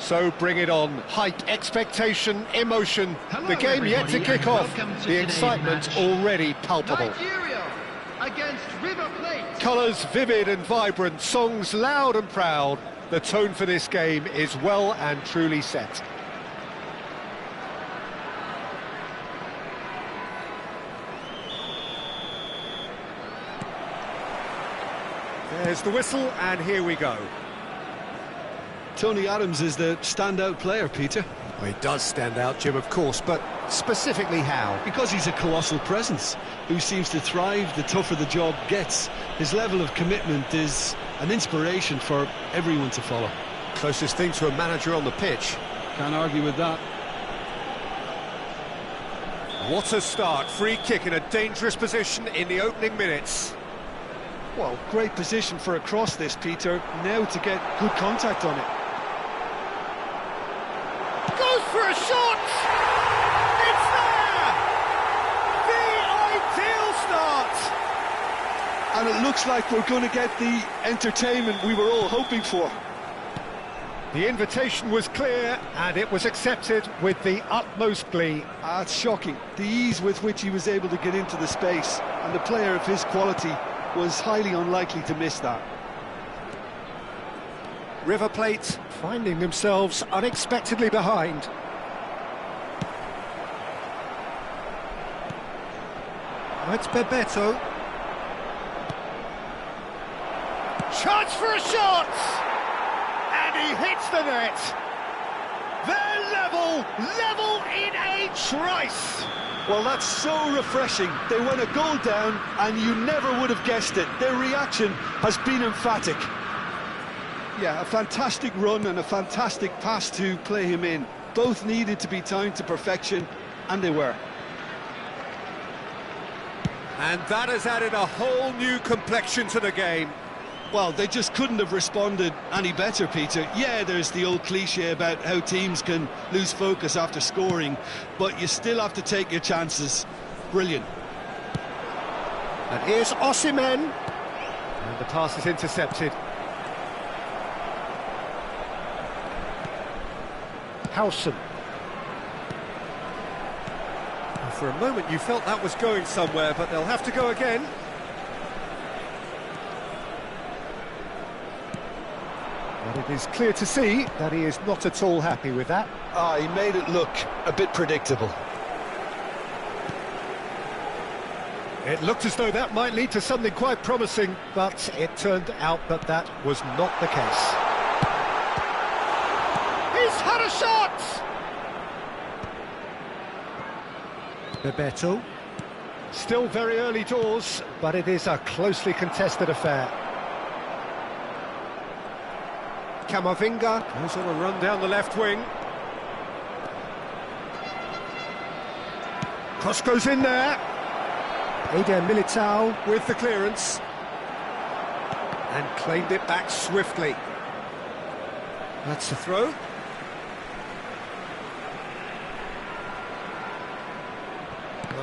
So bring it on. Hype, expectation, emotion. Hello, the game yet to kick off. The excitement match. already palpable. Nigeria against River Plate. Colours vivid and vibrant, songs loud and proud. The tone for this game is well and truly set. There's the whistle, and here we go. Tony Adams is the standout player, Peter. Well, he does stand out, Jim, of course, but specifically how? Because he's a colossal presence who seems to thrive the tougher the job gets. His level of commitment is an inspiration for everyone to follow. Closest thing to a manager on the pitch. Can't argue with that. What a start. Free kick in a dangerous position in the opening minutes. Well, great position for a cross this, Peter. Now to get good contact on it. Goes for a shot! It's there! The ideal start! And it looks like we're going to get the entertainment we were all hoping for. The invitation was clear, and it was accepted with the utmost glee. It's shocking, the ease with which he was able to get into the space, and the player of his quality was highly unlikely to miss that. River Plate finding themselves unexpectedly behind. It's Bebeto. Chance for a shot! And he hits the net. They're level in a trice. Well, that's so refreshing. They went a goal down, and you never would have guessed it. Their reaction has been emphatic. Yeah, a fantastic run and a fantastic pass to play him in. Both needed to be timed to perfection, and they were. And that has added a whole new complexion to the game. Well, they just couldn't have responded any better, Peter. Yeah, there's the old cliche about how teams can lose focus after scoring, but you still have to take your chances. Brilliant. And here's Osimhen. And the pass is intercepted. Howson. For a moment you felt that was going somewhere, but they'll have to go again. But it is clear to see that he is not at all happy with that. He made it look a bit predictable. It looked as though that might lead to something quite promising, but it turned out that that was not the case. He's had a shot! Bebeto. Still very early doors, but it is a closely contested affair. Camavinga goes on a run down the left wing. Cross goes in there. Eder Militao with the clearance. And claimed it back swiftly. That's the throw.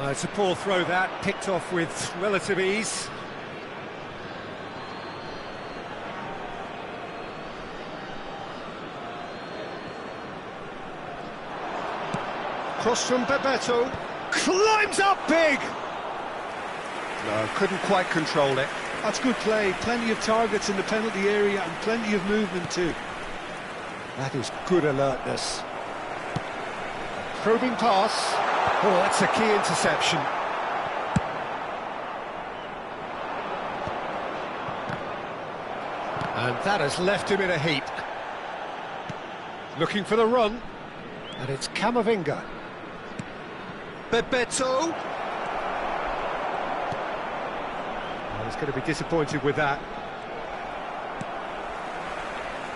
It's a poor throw that, picked off with relative ease. Cross from Bebeto, climbs up big! No, couldn't quite control it. That's good play, plenty of targets in the penalty area and plenty of movement too. That is good alertness. Probing pass. Oh, that's a key interception. And that has left him in a heap. Looking for the run. And it's Camavinga. Bebeto. Oh, he's going to be disappointed with that.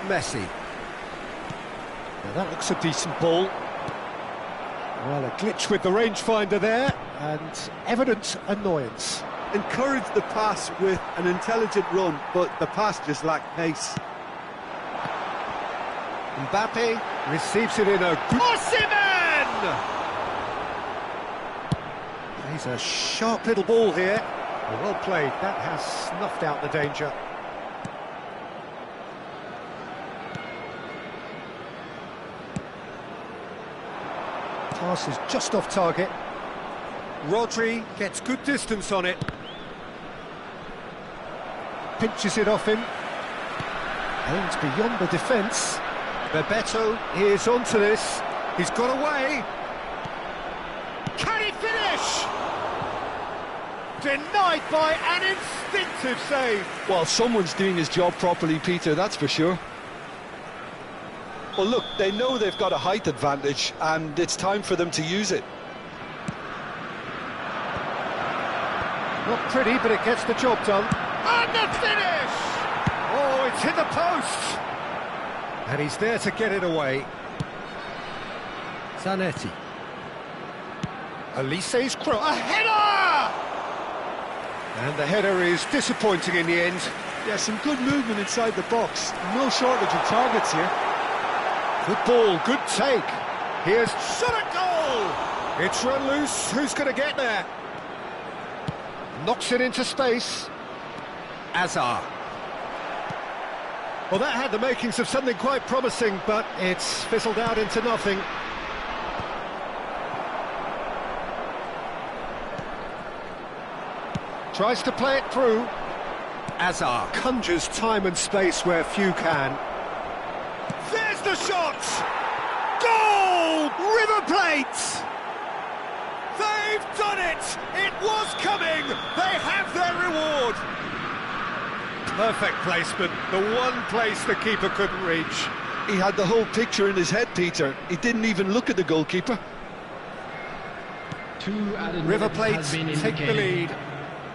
Messi. Now that looks a decent ball. Well, a glitch with the rangefinder there, and evident annoyance. Encouraged the pass with an intelligent run, but the pass just lacked pace. Mbappe receives it in a good... Osimhen! He's a sharp little ball here. Well played, that has snuffed out the danger. Pass is just off target. Rodri gets good distance on it. Pinches it off him. Aims beyond the defence. Bebeto is onto this. He's got away. Can he finish? Denied by an instinctive save. Well, someone's doing his job properly, Peter, that's for sure. Well, look, they know they've got a height advantage, and it's time for them to use it. Not pretty, but it gets the job done. And the finish! Oh, it's hit the post! And he's there to get it away. Zanetti. Elise's cross. A header! And the header is disappointing in the end. Yeah, some good movement inside the box. No shortage of targets here. Good ball, good take. Here's shot at goal! It's run loose, who's going to get there? Knocks it into space. Azar. Well, that had the makings of something quite promising, but it's fizzled out into nothing. Tries to play it through. Azar conjures time and space where few can. There's the shot! Goal! River Plate! They've done it! It was coming! They have their reward! Perfect placement, the one place the keeper couldn't reach. He had the whole picture in his head, Peter. He didn't even look at the goalkeeper. River Plate take the lead.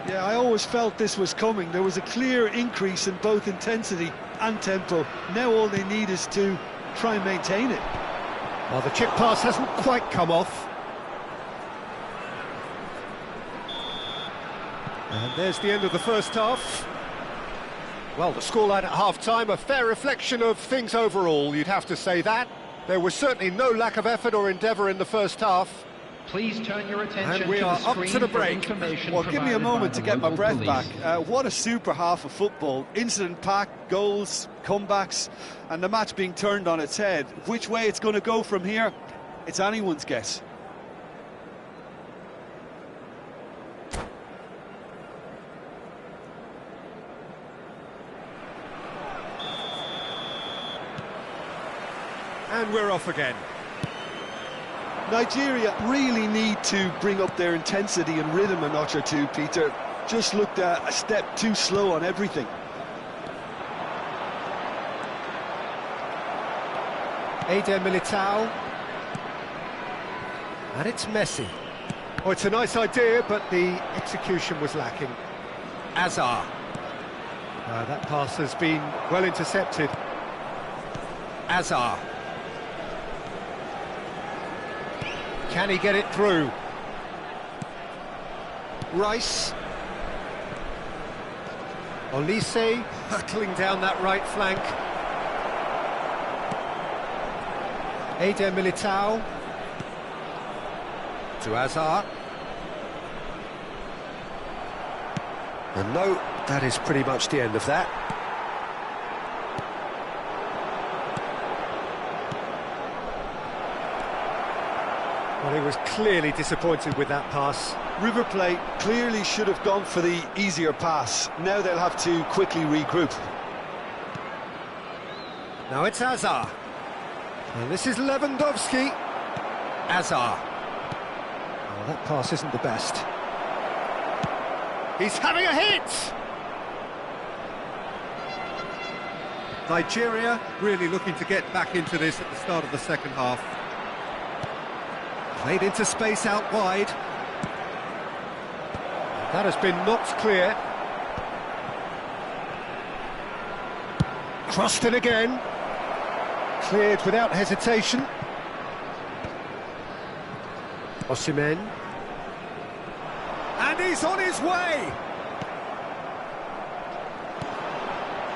Yeah, I always felt this was coming. There was a clear increase in both intensity and tempo. Now all they need is to try and maintain it. Well, the chip pass hasn't quite come off. And there's the end of the first half. Well, the scoreline at half-time, a fair reflection of things overall, you'd have to say that. There was certainly no lack of effort or endeavour in the first half. Please turn your attention and we are up to the break. Well, give me a moment to get my breath back. What a super half of football. Incident-packed, goals, comebacks, and the match being turned on its head. Which way it's going to go from here, it's anyone's guess. And we're off again. Nigeria really need to bring up their intensity and rhythm a notch or two, Peter. Just looked a step too slow on everything. Eder Militao. And it's Messi. Oh, it's a nice idea, but the execution was lacking. Azar. That pass has been well intercepted. Azar. Can he get it through? Rice. Olise hurtling down that right flank. Eder Militao. To Azar. And no, that is pretty much the end of that. Well, he was clearly disappointed with that pass. River Plate clearly should have gone for the easier pass. Now they'll have to quickly regroup. Now it's Azar. And this is Lewandowski. Azar. Oh, that pass isn't the best. He's having a hit! Nigeria really looking to get back into this at the start of the second half. Played into space out wide. That has been knocked clear. Crossed in again. Cleared without hesitation. Osimhen. And he's on his way!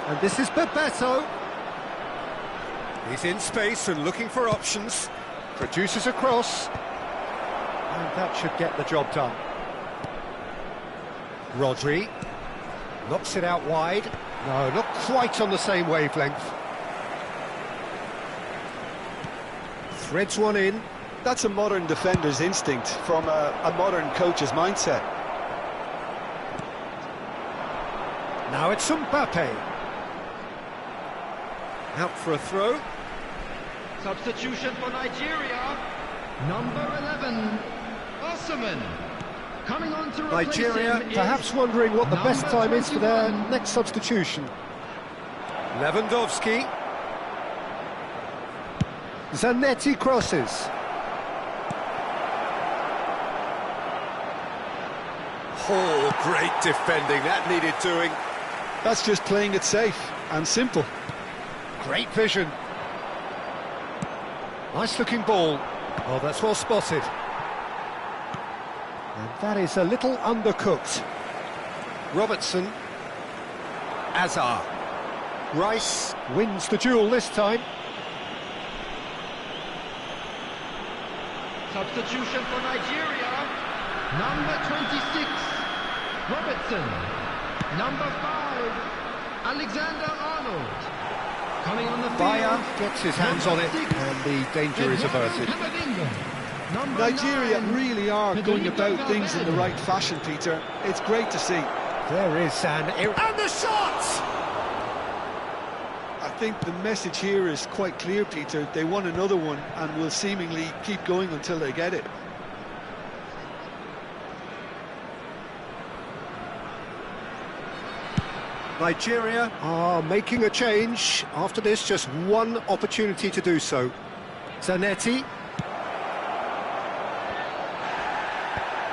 And this is Bebeto. He's in space and looking for options. Produces a cross. And that should get the job done. Rodri knocks it out wide. No, not quite on the same wavelength. Threads one in. That's a modern defender's instinct from a modern coach's mindset. Now it's Mbappe. Out for a throw. Substitution for Nigeria. Number 11, Osimhen. Coming on to replace Nigeria him perhaps is wondering what the best number time is for their 21. next substitution. Lewandowski. Zanetti crosses. Oh, great defending, that needed doing. That's just playing it safe and simple. Great vision. Nice looking ball. Oh, that's well spotted. And that is a little undercooked. Robertson. Azar. Rice wins the duel this time. Substitution for Nigeria. Number 26, Robertson. Number 5, Alexander-Arnold. Coming on the field. Bayer gets his hands on it, and the danger is averted. Nigeria really are going about things in the right fashion, Peter. It's great to see. There is and the shot! I think the message here is quite clear, Peter. They won another one and will seemingly keep going until they get it. Nigeria are making a change. After this, just one opportunity to do so. Zanetti.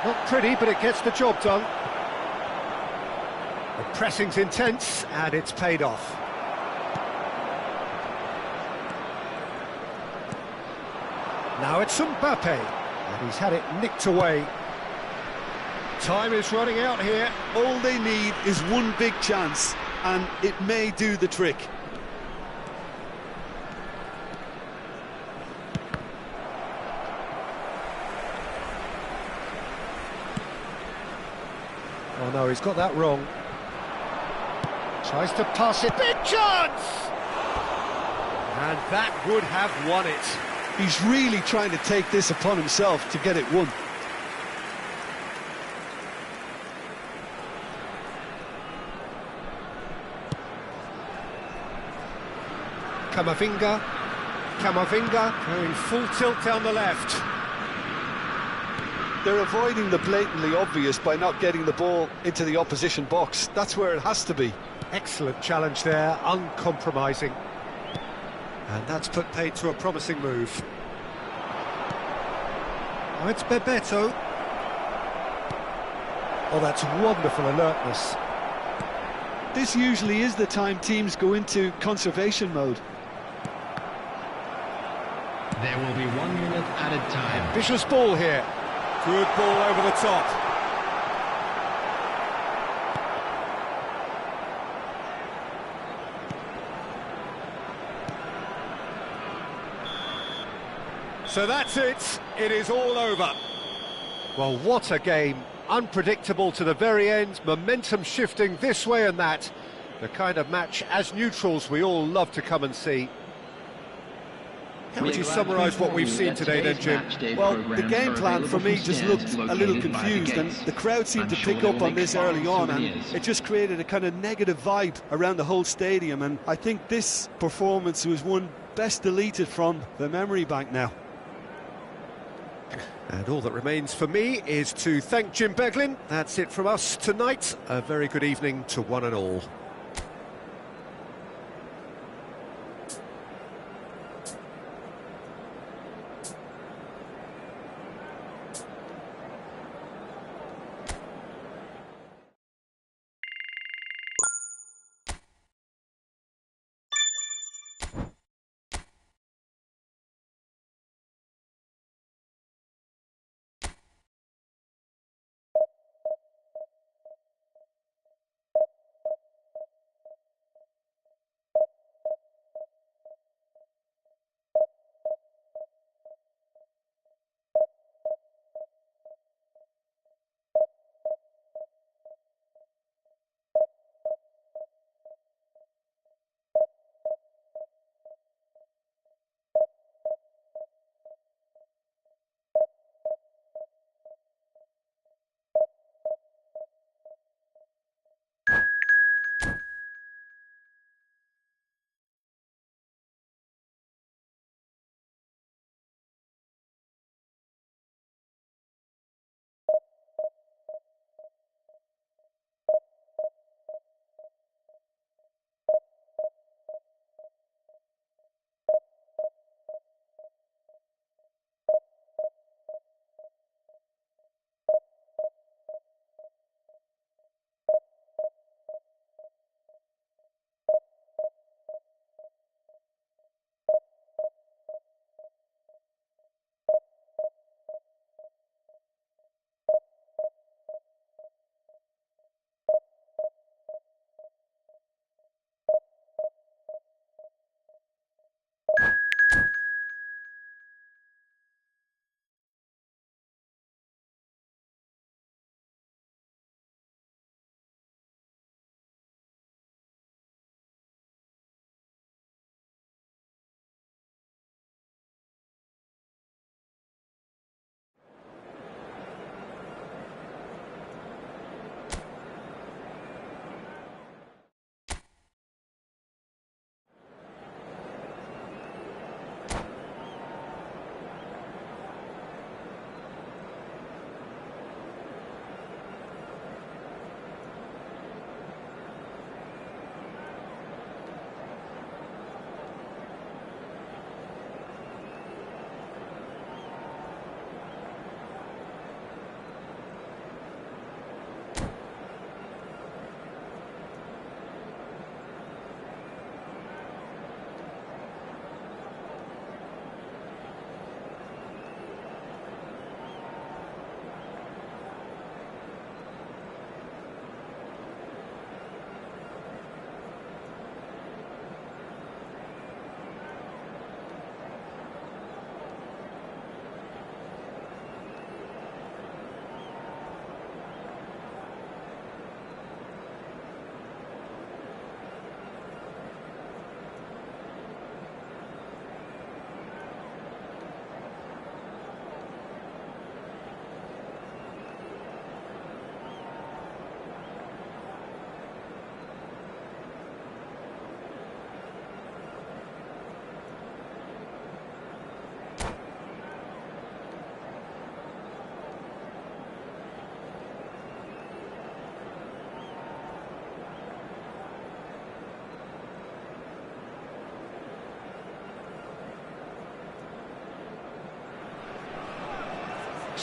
Not pretty, but it gets the job done. The pressing's intense, and it's paid off. Now it's Mbappe, and he's had it nicked away. Time is running out here. All they need is one big chance, and it may do the trick. Oh no, he's got that wrong. Tries to pass it. Big chance! And that would have won it. He's really trying to take this upon himself to get it won. Camavinga going full tilt down the left. They're avoiding the blatantly obvious by not getting the ball into the opposition box. That's where it has to be. Excellent challenge there, uncompromising. And that's put paid to a promising move. Oh, it's Bebeto. Oh, that's wonderful alertness. This usually is the time teams go into conservation mode. There will be 1 minute added time. Vicious ball here. Good ball over the top. So that's it. It is all over. Well, what a game. Unpredictable to the very end. Momentum shifting this way and that. The kind of match, as neutrals, we all love to come and see. How would you summarise what we've seen today then, Jim? Well, the game plan for me just looked a little confused, and the crowd seemed to pick up on this early on, and it just created a kind of negative vibe around the whole stadium, and I think this performance was one best deleted from the memory bank now. And all that remains for me is to thank Jim Beglin. That's it from us tonight. A very good evening to one and all.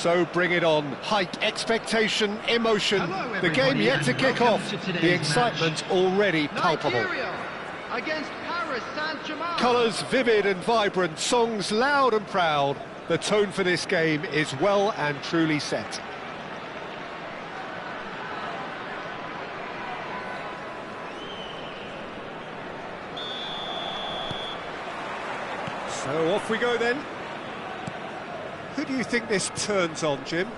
So bring it on. Height, expectation, emotion. Hello, The game everybody, yet to and kick welcome off. to today's The excitement already palpable. Nigeria against Paris Saint-Germain. Colours vivid and vibrant, songs loud and proud. The tone for this game is well and truly set. So off we go then. Who do you think this turns on, Jim?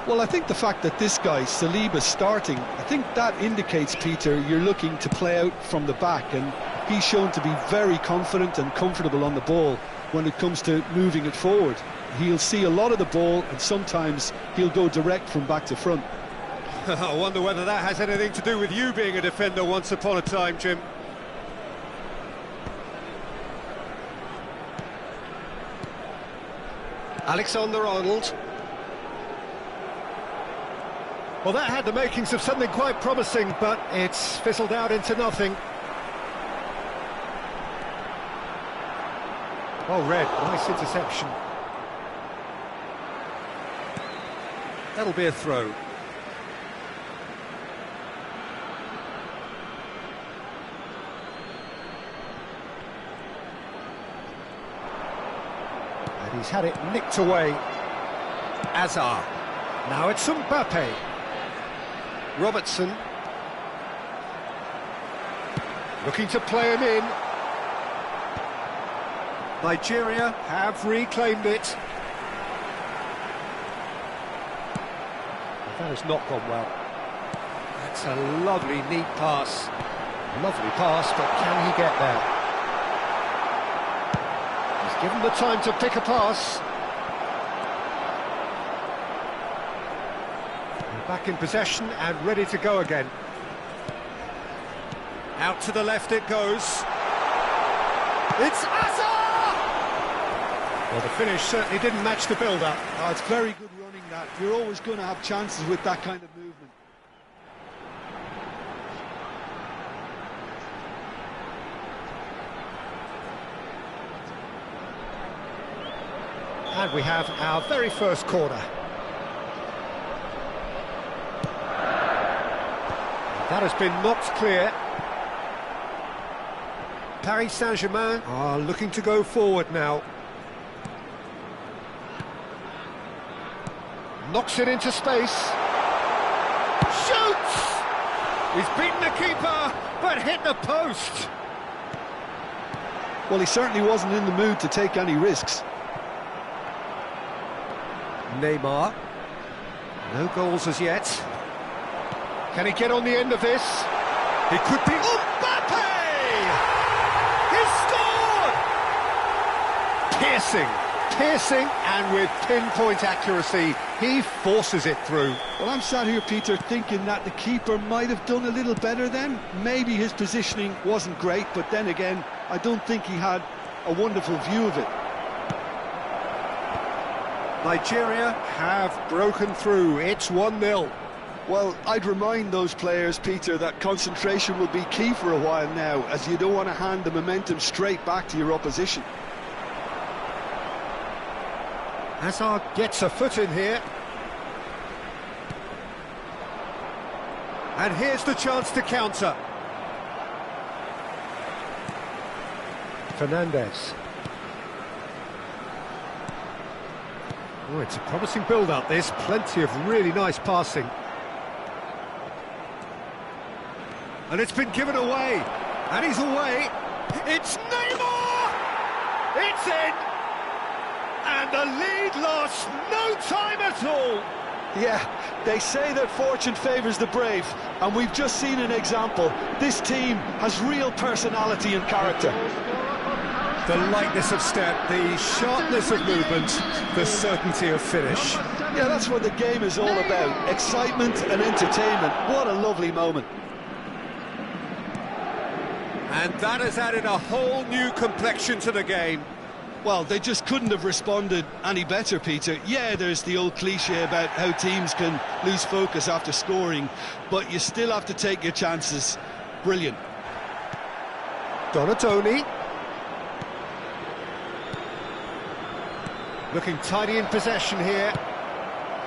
Well, I think the fact that this guy, Saliba's starting, I think that indicates, Peter, you're looking to play out from the back, and he's shown to be very confident and comfortable on the ball when it comes to moving it forward. He'll see a lot of the ball, and sometimes he'll go direct from back to front. I wonder whether that has anything to do with you being a defender once upon a time, Jim. Alexander-Arnold. Well, that had the makings of something quite promising, but it's fizzled out into nothing. Oh, Red, nice interception. That'll be a throw. And he's had it nicked away. Azar. Now it's Mbappe. Robertson. Looking to play him in. Nigeria have reclaimed it. That has not gone well. That's a lovely, neat pass. Lovely pass, but can he get there? He's given the time to pick a pass. Back in possession and ready to go again. Out to the left it goes. It's Azar! Well, the finish certainly didn't match the build-up. Oh, it's very good running, that. You're always going to have chances with that kind of movement. And we have our very first corner. That has been knocked clear. Paris Saint-Germain are looking to go forward now. Knocks it into space. Shoots! He's beaten the keeper, but hit the post. Well, he certainly wasn't in the mood to take any risks. Neymar. No goals as yet. Can he get on the end of this? He could be... Mbappe! He's scored! Piercing, and with pinpoint accuracy, he forces it through. Well, I'm sat here, Peter, thinking that the keeper might have done a little better then. Maybe his positioning wasn't great, but then again, I don't think he had a wonderful view of it. Nigeria have broken through. It's 1-0. Well, I'd remind those players, Peter, that concentration will be key for a while now, as you don't want to hand the momentum straight back to your opposition. Hazard gets a foot in here. And here's the chance to counter. Fernandez. Oh, it's a promising build-up, this. Plenty of really nice passing. And it's been given away. And he's away. It's Neymar! It's in! And the lead lost no time at all. Yeah, they say that fortune favours the brave, and we've just seen an example. This team has real personality and character. The lightness of step, the sharpness of movement, the certainty of finish. Yeah, that's what the game is all about. Excitement and entertainment. What a lovely moment. And that has added a whole new complexion to the game. Well, they just couldn't have responded any better, Peter. Yeah, there's the old cliche about how teams can lose focus after scoring, but you still have to take your chances. Brilliant. Donatoni. Looking tidy in possession here.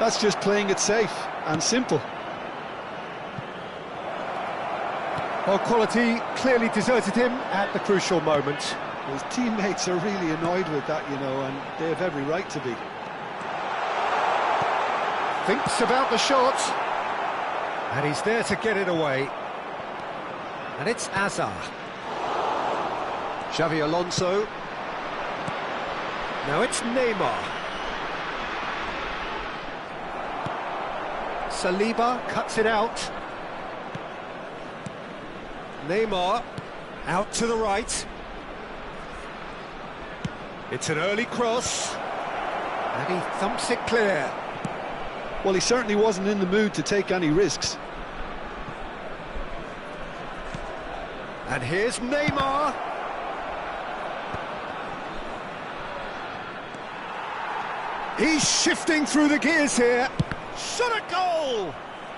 That's just playing it safe and simple. Well, quality clearly deserted him at the crucial moment. His teammates are really annoyed with that, you know, and they have every right to be. Thinks about the shot. And he's there to get it away. And it's Azar. Xavi Alonso. Now it's Neymar. Saliba cuts it out. Neymar out to the right. It's an early cross. And he thumps it clear. Well, he certainly wasn't in the mood to take any risks. And here's Neymar. He's shifting through the gears here. Shot a goal!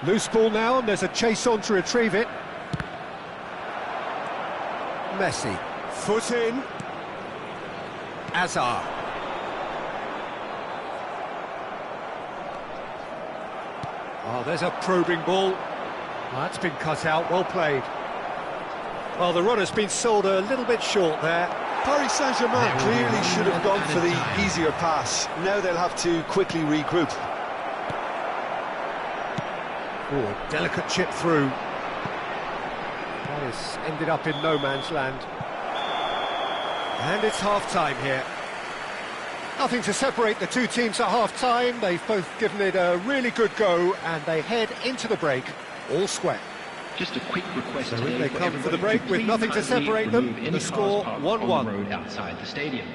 Loose ball now, and there's a chase on to retrieve it. Messi, foot in. Azar. Oh, there's a probing ball. Oh, that's been cut out, well played. Well, the runner's been sold a little bit short there. Paris Saint-Germain clearly should have gone for the easier pass. Now they'll have to quickly regroup. Oh, delicate chip through. Paris ended up in no man's land. And it's half-time here. Nothing to separate the two teams at half-time. They've both given it a really good go, and they head into the break all square. Just a quick request. So they come for the break with nothing to separate them. The score 1-1. Outside the stadium.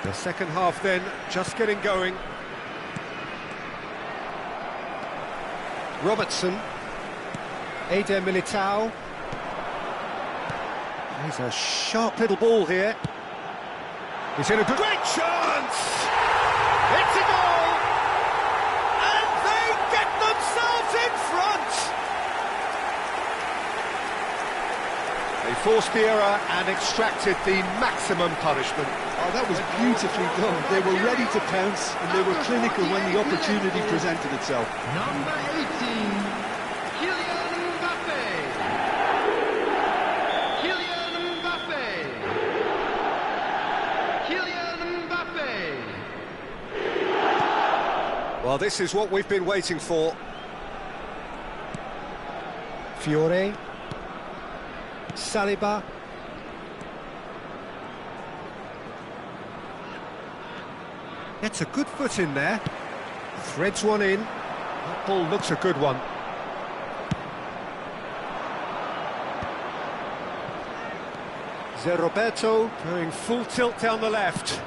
The second half then, just getting going. Robertson. Eder Militao. He's a sharp little ball here. He's in a good... Great chance! It's a goal! And they get themselves in front! They forced the error and extracted the maximum punishment. Oh, that was beautifully done. They were ready to pounce, and they were clinical when the opportunity presented itself. Number 18, Kylian Mbappe. Kylian Mbappe. Kylian Mbappe. Well, this is what we've been waiting for. Fiore. Saliba. Gets a good foot in there. Threads one in. That ball looks a good one. Zé Roberto going full tilt down the left.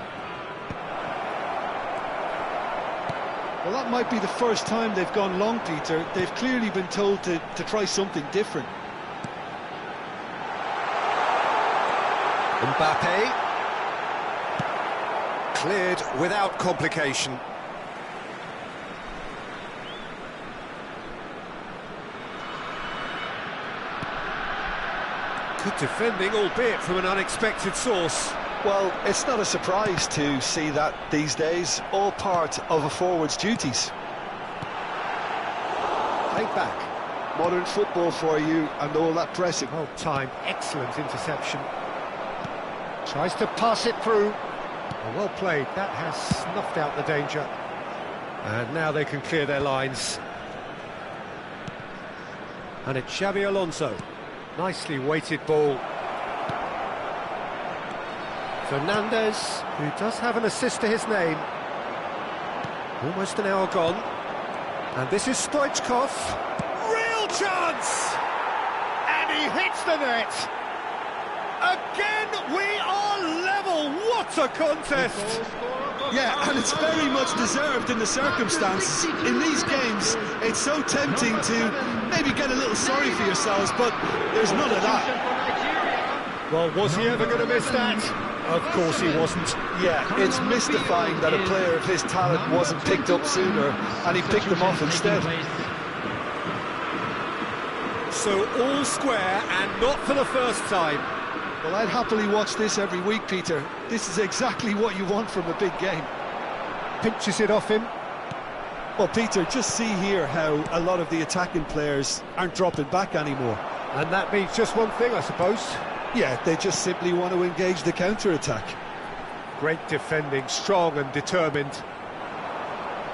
Well, that might be the first time they've gone long, Peter. They've clearly been told to try something different. Mbappe. Cleared without complication. Good defending, albeit from an unexpected source. Well, it's not a surprise to see that these days, all part of a forward's duties. Played back. Modern football for you and all that pressing. Well timed, excellent interception. Tries to pass it through. Well played, that has snuffed out the danger. And now they can clear their lines. And it's Xavi Alonso. Nicely weighted ball. Fernandez, who does have an assist to his name. Almost an hour gone. And this is Stoichkov. Real chance! And he hits the net. Again, we are level. What a contest! Yeah, and it's very much deserved in the circumstances. In these games, it's so tempting to maybe get a little sorry for yourselves, but there's none of that. Well, was he ever going to miss that? Of course he wasn't. Yeah, it's mystifying that a player of his talent wasn't picked up sooner, and he picked them off instead. So all square, and not for the first time. Well, I'd happily watch this every week, Peter. This is exactly what you want from a big game. Pinches it off him. Well, Peter, just see here how a lot of the attacking players aren't dropping back anymore. And that means just one thing, I suppose. Yeah, they just simply want to engage the counter-attack. Great defending, strong and determined.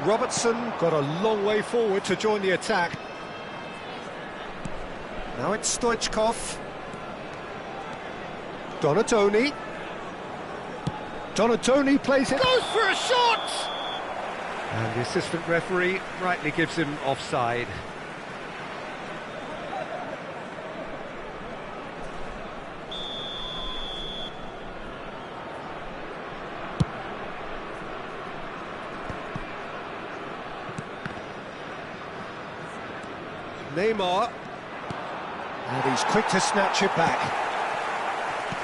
Robertson got a long way forward to join the attack. Now it's Stoichkov. Donatoni. Donatoni plays it. Goes for a shot! And the assistant referee rightly gives him offside. Neymar. And he's quick to snatch it back.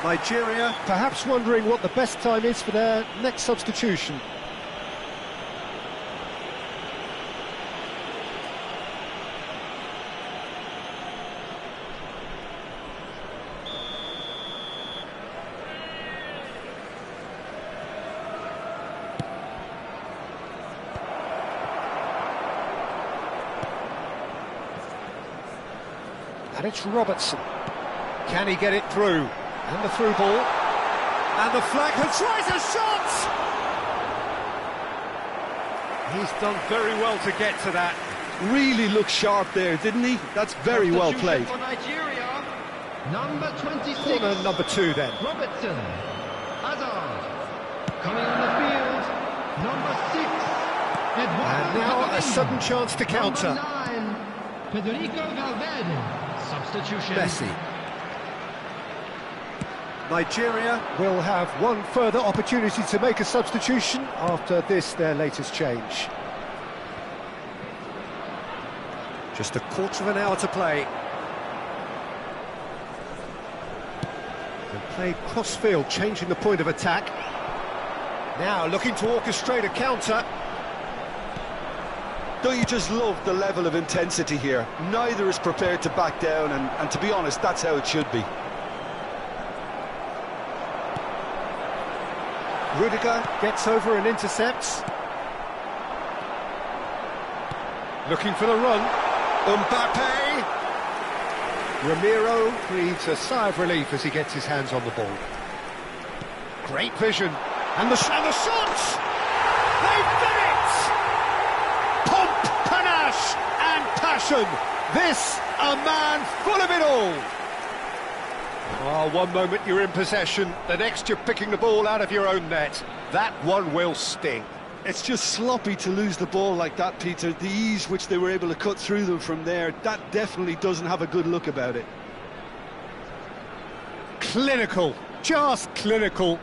Nigeria perhaps wondering what the best time is for their next substitution. And it's Robertson. Can he get it through? And the through ball. And the flag has tries a shot! He's done very well to get to that. Really looked sharp there, didn't he? That's very well played. For Nigeria, number 26. Corner number 2 then. Robertson. Hazard. Coming on the field, number 6. And now a sudden chance to counter. Number 9. Federico Valverde. Substitution. Messi. Nigeria will have one further opportunity to make a substitution after this, their latest change. Just a quarter of an hour to play. And played cross-field, changing the point of attack. Now looking to orchestrate a counter. Don't you just love the level of intensity here? Neither is prepared to back down, and to be honest, that's how it should be. Rudiger gets over and intercepts. Looking for the run. Mbappe. Ramiro breathes a sigh of relief as he gets his hands on the ball. Great vision. And the shot! They've done it! Pomp, panache and passion. This, a man full of it all. Oh, one moment you're in possession, the next you're picking the ball out of your own net. That one will sting. It's just sloppy to lose the ball like that, Peter. The ease which they were able to cut through them from there, that definitely doesn't have a good look about it. Clinical, just clinical.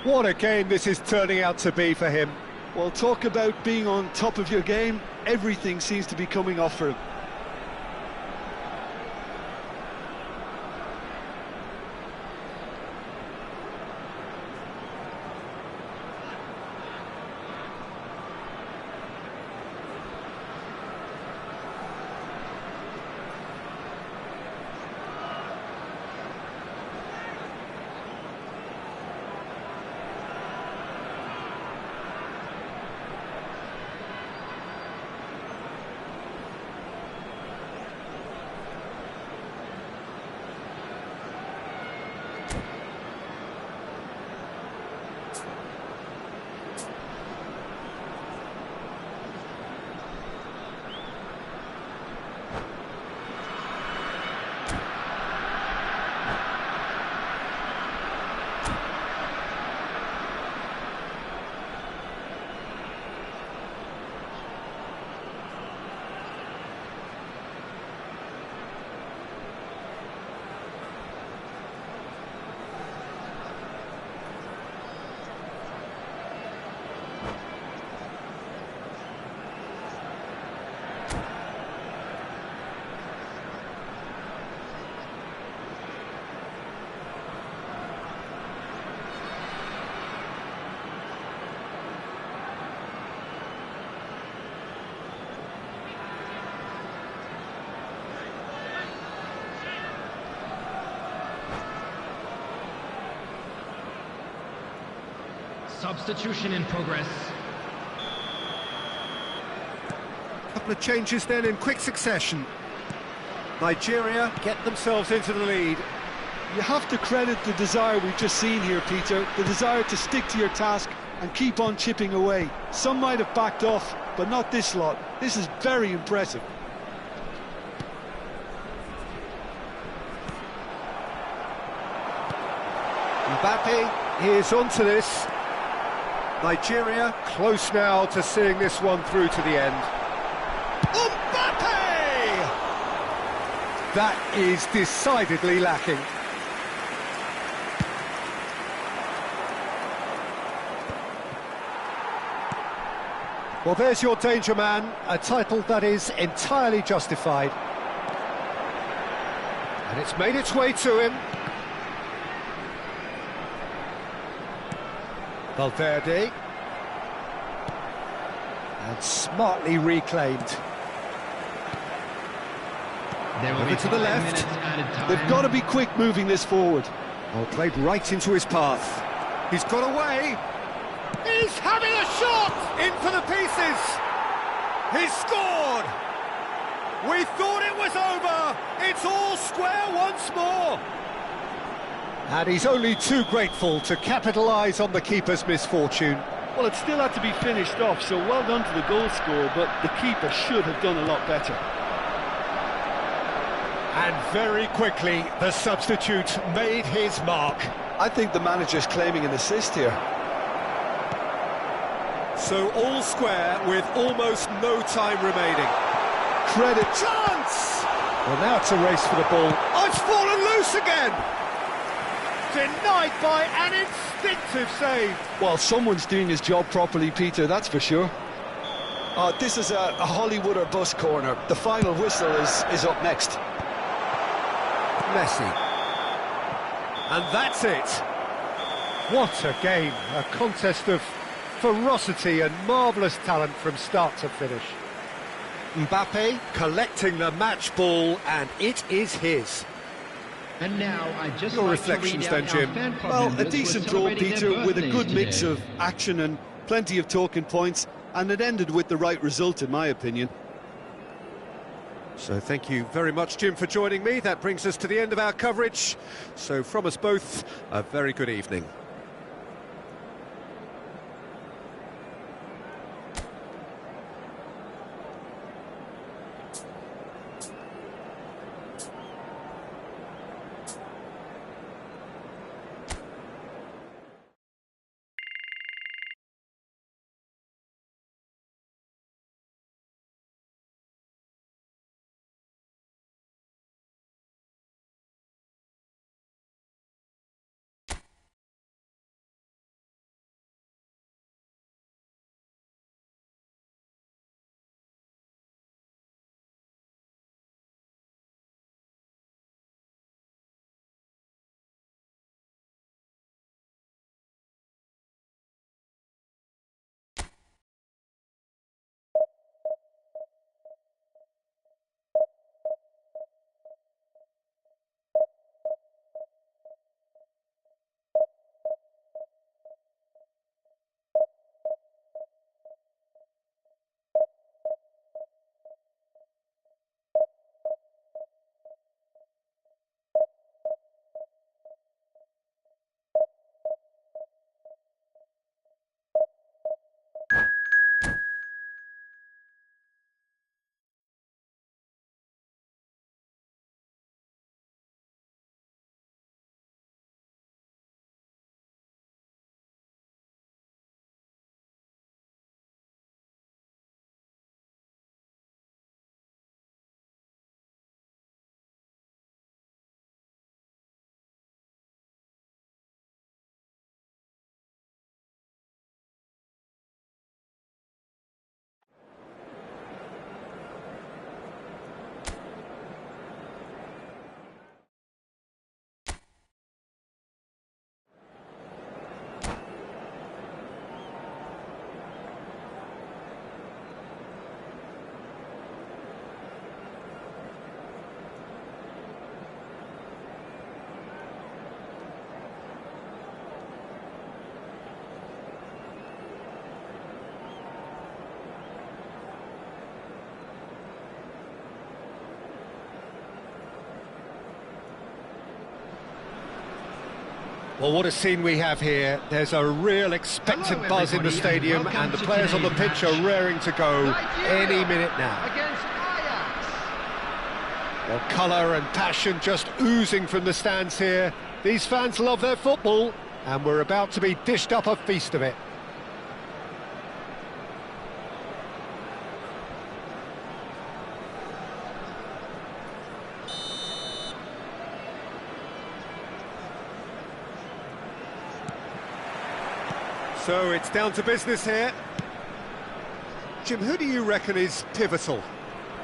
What a game this is turning out to be for him. Well, talk about being on top of your game. Everything seems to be coming off for him. Substitution in progress. Couple of changes then in quick succession. Nigeria get themselves into the lead. You have to credit the desire we've just seen here, Peter, the desire to stick to your task and keep on chipping away. Some might have backed off, but not this lot. This is very impressive. Mbappe is onto this. Nigeria close now to seeing this one through to the end. Mbappe! That is decidedly lacking. Well, there's your danger man, a title that is entirely justified. And it's made its way to him. Valverde. And smartly reclaimed. Over to the left. They've got to be quick moving this forward. Oh, played right into his path. He's got away. He's having a shot! In for the pieces! He's scored! We thought it was over! It's all square once more! And he's only too grateful to capitalise on the keeper's misfortune. Well, it still had to be finished off, so well done to the goal scorer, but the keeper should have done a lot better. And very quickly, the substitute made his mark. I think the manager's claiming an assist here. So all square with almost no time remaining. Credit. Chance! Well, now it's a race for the ball. Oh, it's fallen loose again! Denied by an instinctive save. Well, someone's doing his job properly, Peter, that's for sure. This is a Hollywood or bus corner. The final whistle is up next. Messi. And that's it. What a game. A contest of ferocity and marvellous talent from start to finish. Mbappe collecting the match ball, and it is his. And now I just Your like reflections to read then, out Jim. our fan club Well, a members who are decent draw, celebrating their Peter, with a good birthdays mix today. of action and plenty of talking points, and it ended with the right result, in my opinion. So thank you very much, Jim, for joining me. That brings us to the end of our coverage. So from us both, a very good evening. Well, what a scene we have here. There's a real expectant buzz in the stadium, and the players on the pitch are raring to go any minute now. Against Ajax. Well, colour and passion just oozing from the stands here. These fans love their football, and we're about to be dished up a feast of it. So it's down to business here. Jim, who do you reckon is pivotal?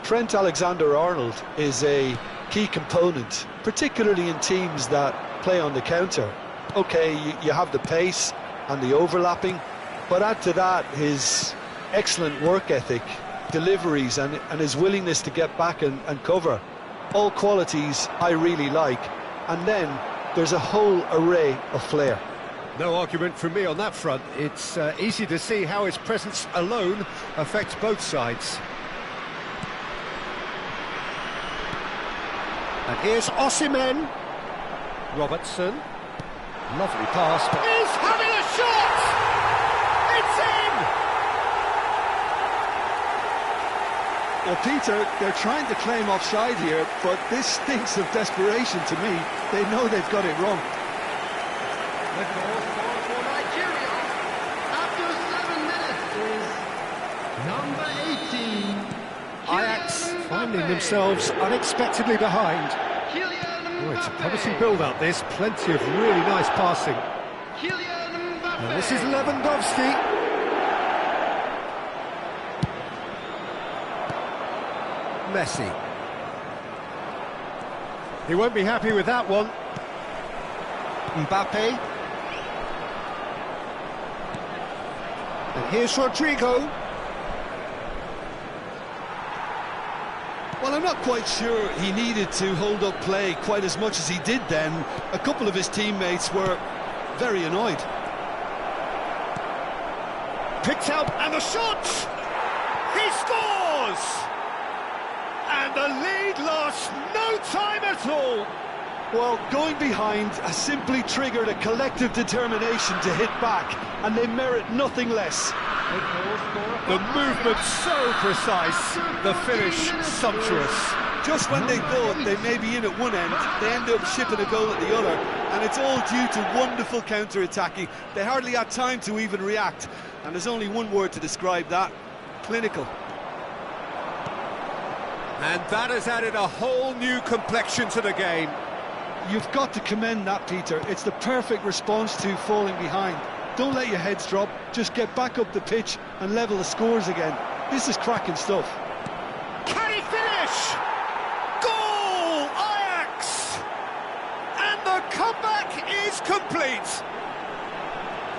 Trent Alexander-Arnold is a key component, particularly in teams that play on the counter. Okay, you have the pace and the overlapping, but add to that his excellent work ethic, deliveries and his willingness to get back and cover. All qualities I really like. And then there's a whole array of flair. No argument from me on that front. It's easy to see how his presence alone affects both sides. And here's Osimhen. Robertson. Lovely pass. But he's having a shot! It's in! Well, Peter, they're trying to claim offside here, but this stinks of desperation to me. They know they've got it wrong. The goal scored for Nigeria after 7 minutes is number 18. Ajax finding themselves unexpectedly behind. Oh, it's a promising build-up, this. Plenty of really nice passing. And this is Lewandowski. Messi. He won't be happy with that one. Mbappe. And here's Rodrigo. Well, I'm not quite sure he needed to hold up play quite as much as he did then. A couple of his teammates were very annoyed. Picked out, and the shot! He scores! And the lead lasts no time at all. Well, going behind has simply triggered a collective determination to hit back, and they merit nothing less. The movement so precise, the finish sumptuous. Just when they thought they may be in at one end, they end up shipping a goal at the other, and it's all due to wonderful counter-attacking. They hardly had time to even react, and there's only one word to describe that: clinical. And that has added a whole new complexion to the game. You've got to commend that, Peter. It's the perfect response to falling behind. Don't let your heads drop, just get back up the pitch and level the scores again. This is cracking stuff. Can he finish? Goal, Ajax! And the comeback is complete.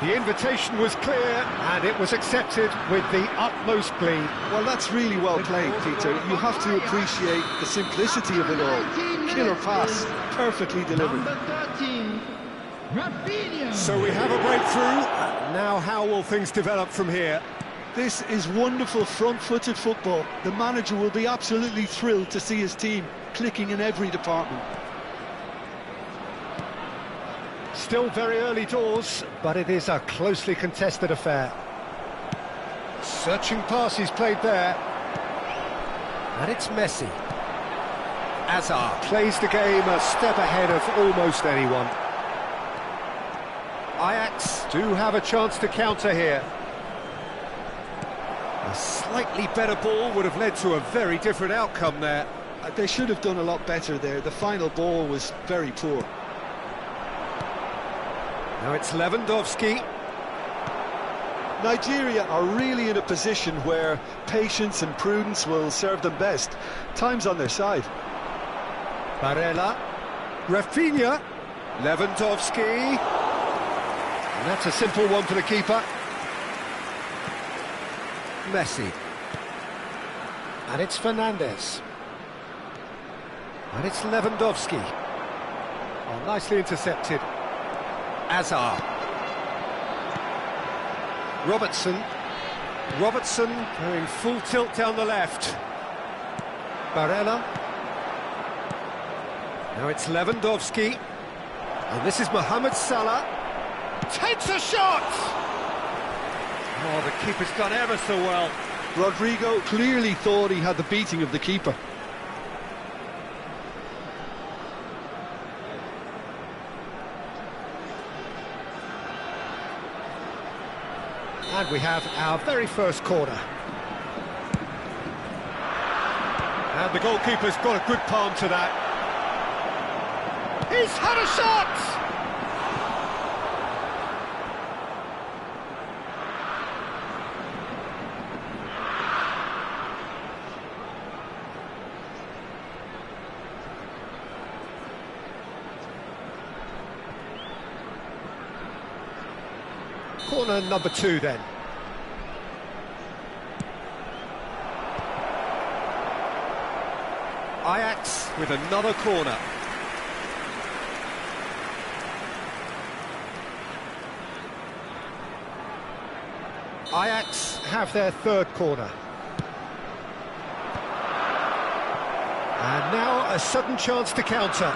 The invitation was clear, and it was accepted with the utmost glee. Well, that's really well played, Peter. You have to appreciate the simplicity of it all. Killer pass, perfectly delivered. Number 13, Rafinha. So we have a breakthrough. Now how will things develop from here? This is wonderful front-footed football. The manager will be absolutely thrilled to see his team clicking in every department. Still very early doors, but it is a closely contested affair. Searching pass he's played there. And it's Messi. Hazard plays the game a step ahead of almost anyone. Ajax do have a chance to counter here. A slightly better ball would have led to a very different outcome there. They should have done a lot better there. The final ball was very poor. Now it's Lewandowski. Nigeria are really in a position where patience and prudence will serve them best. Time's on their side. Barella. Rafinha. Lewandowski. And that's a simple one for the keeper. Messi. And it's Fernandes. And it's Lewandowski. Oh, nicely intercepted. Hazard. Robertson going full tilt down the left. Barella. Now it's Lewandowski. And this is Mohamed Salah. Takes a shot! Oh, the keeper's done ever so well. Rodrigo clearly thought he had the beating of the keeper. And we have our very first corner. And the goalkeeper's got a good palm to that. He's had a shot! Corner number 2 then. Ajax with another corner. Ajax have their third corner. And now a sudden chance to counter.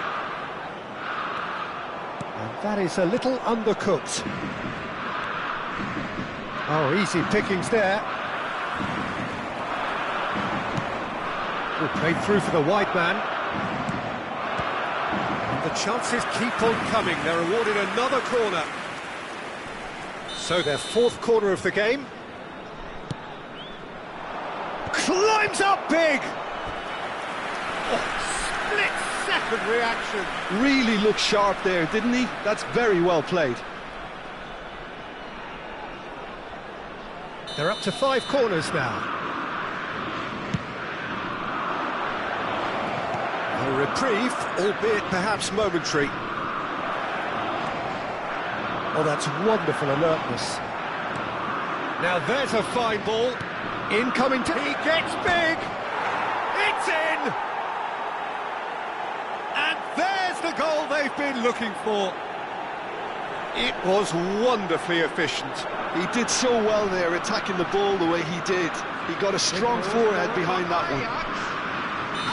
And that is a little undercooked. Oh, easy pickings there. Oh, played through for the wide man. And the chances keep on coming. They're awarded another corner. So their fourth corner of the game. Climbs up big! Oh, split-second reaction. Really looked sharp there, didn't he? That's very well played. They're up to 5 corners now. A reprieve, albeit perhaps momentary. Oh, that's wonderful alertness. Now there's a fine ball. Incoming to... He gets big! It's in! And there's the goal they've been looking for. It was wonderfully efficient. He did so well there, attacking the ball the way he did. He got a strong forehead behind that one.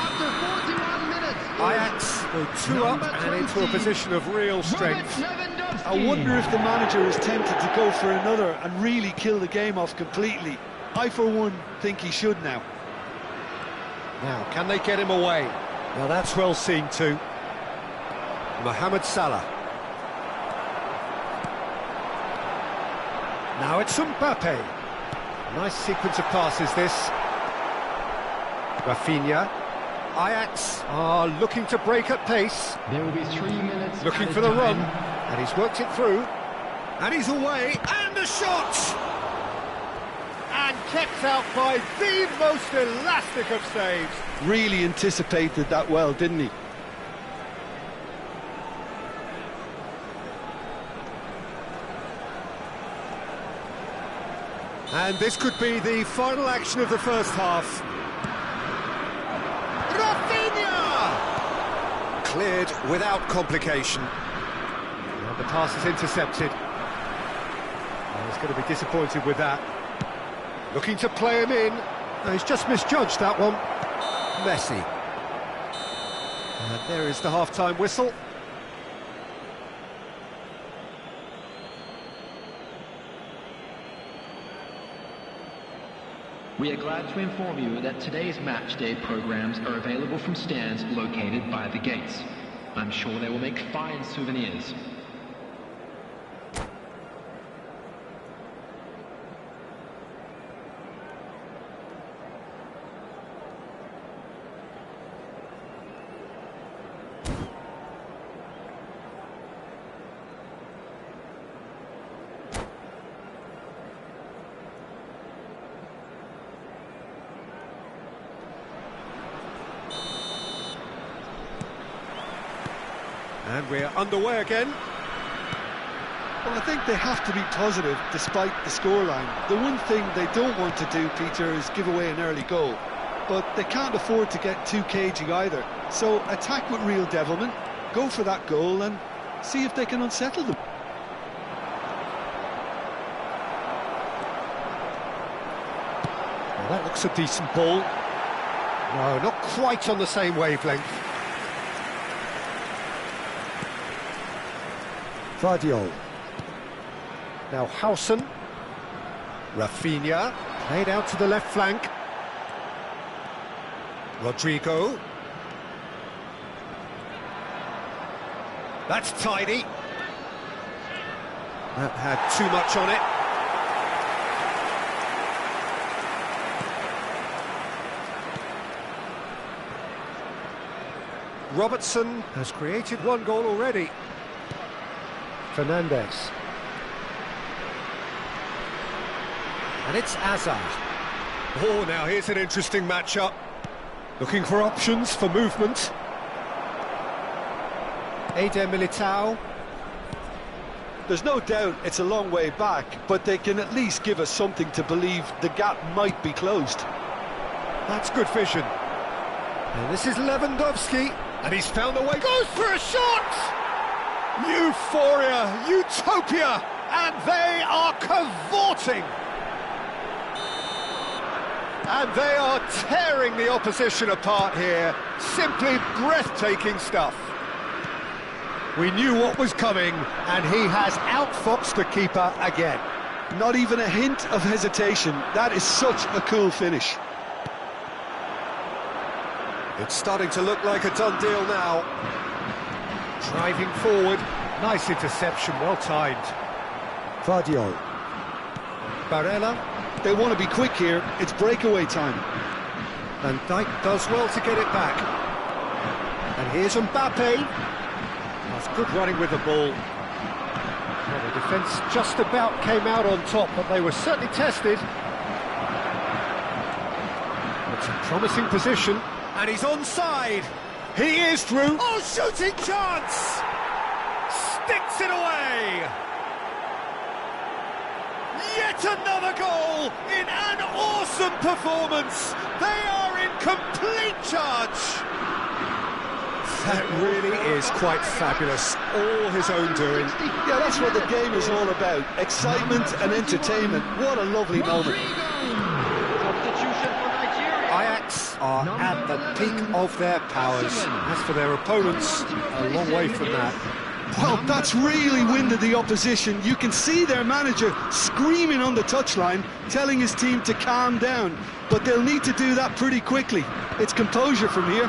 After 41 minutes, Ajax go 2 up and into a position of real strength. I wonder if the manager is tempted to go for another and really kill the game off completely. I, for one, think he should now. Now, can they get him away? Well, that's well seen too. Mohamed Salah. Now it's Mbappe. Nice sequence of passes, this. Rafinha. Ajax are looking to break at pace. there will be 3 minutes. Looking for the run. And he's worked it through. And he's away. And the shot! And kept out by the most elastic of saves. Really anticipated that well, didn't he? And this could be the final action of the first half. Rafinha! Cleared without complication. And the pass is intercepted. Oh, he's going to be disappointed with that. Looking to play him in. No, he's just misjudged that one. Messi. And there is the half-time whistle. We are glad to inform you that today's match day programs are available from stands located by the gates. I'm sure they will make fine souvenirs. And we're underway again. Well, I think they have to be positive despite the scoreline. The one thing they don't want to do, Peter, is give away an early goal. But they can't afford to get too cagey either. So attack with real devilment, go for that goal and see if they can unsettle them. Well, that looks a decent ball. No, not quite on the same wavelength. Vardiol. Now Howson. Rafinha. Played out to the left flank. Rodrigo. That's tidy. That had too much on it. Robertson has created one goal already. Fernandes. And it's Azar. Oh, now here's an interesting matchup. Looking for options for movement. Eder Militao. There's no doubt it's a long way back, but they can at least give us something to believe the gap might be closed. That's good vision. And this is Lewandowski. And he's found a way. Goes for a shot! Euphoria, utopia, and they are cavorting. And they are tearing the opposition apart here. Simply breathtaking stuff. We knew what was coming, and he has outfoxed the keeper again. Not even a hint of hesitation. That is such a cool finish. It's starting to look like a done deal now. Driving forward. Nice interception, well timed. Vardiol. Barella. They want to be quick here. It's breakaway time. Van Dijk does well to get it back. And here's Mbappe. That's good running with the ball. Well, the defence just about came out on top, but they were certainly tested. It's a promising position. And he's onside. He is through. Oh, shooting chance! Sticks it away! Yet another goal in an awesome performance. They are in complete charge. That really is quite fabulous. All his own doing. Yeah, that's what the game is all about. Excitement and entertainment. What a lovely moment. Ajax are at the peak of their powers. As for their opponents, a long way from that. Well, that's really winded the opposition. You can see their manager screaming on the touchline, telling his team to calm down. But they'll need to do that pretty quickly. It's composure from here.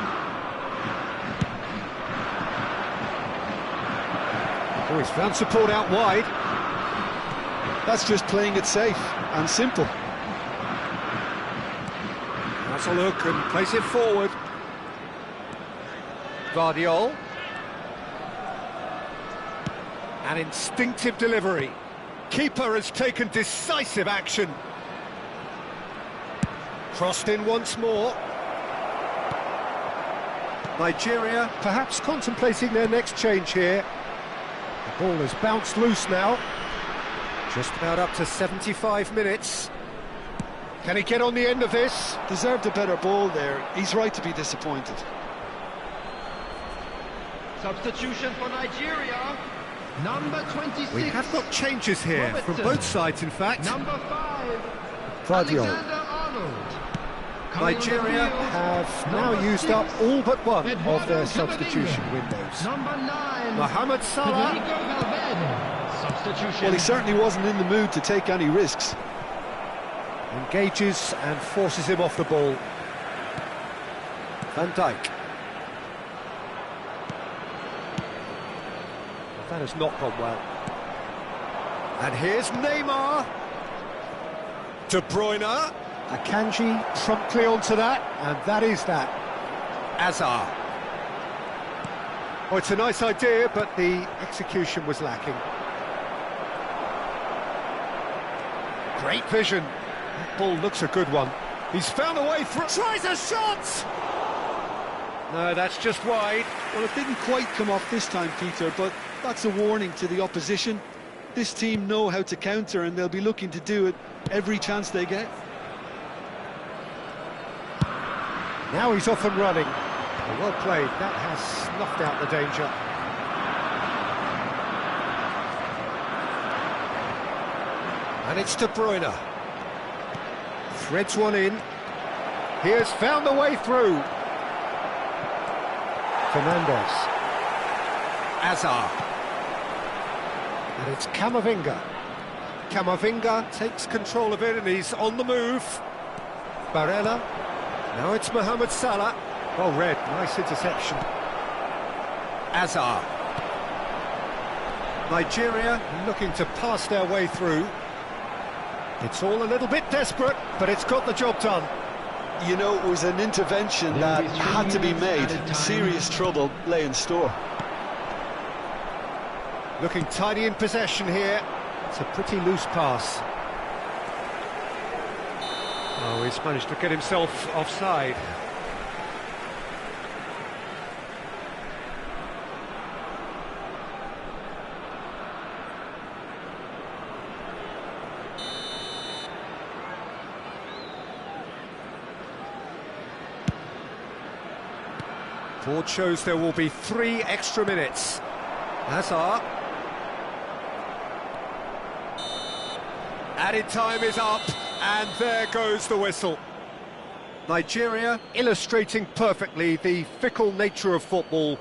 Oh, he's found support out wide. That's just playing it safe and simple. That's a look and place it forward. Vardiol. An instinctive delivery. Keeper has taken decisive action. Crossed in once more. Nigeria perhaps contemplating their next change here. The ball has bounced loose now. Just about up to 75 minutes. Can he get on the end of this? Deserved a better ball there. He's right to be disappointed. Substitution for Nigeria. Number 26. We have got changes here Robertson. from both sides, in fact. Number 5. Vardiol. Alexander-Arnold. Nigeria have now used up all but one of their substitution windows. Number 9. Mohamed Salah. Federico Valverde. Substitution. Well, he certainly wasn't in the mood to take any risks. Engages and forces him off the ball. Van Dijk. That has not gone well. And here's Neymar. De Bruyne. Akanji promptly onto that, and that is that. Azar. Oh, it's a nice idea, but the execution was lacking. Great vision. That ball looks a good one. He's found a way through. Tries a shot! No, that's just wide. Well, it didn't quite come off this time, Peter, but that's a warning to the opposition. This team know how to counter, and they'll be looking to do it every chance they get. Now he's off and running. Well played. That has snuffed out the danger. And it's De Bruyne. Threads one in. He has found the way through. Fernandes. Azar. And it's Camavinga. Camavinga takes control of it and he's on the move. Barella. Now it's Mohamed Salah. Well read, nice interception. Azar. Nigeria looking to pass their way through. It's all a little bit desperate, but it's got the job done. You know, it was an intervention that had to be made. Serious trouble lay in store. Looking tidy in possession here. It's a pretty loose pass. Oh, he's managed to get himself offside. Board shows there will be 3 extra minutes. Hazard. Added time is up, and there goes the whistle. Nigeria illustrating perfectly the fickle nature of football.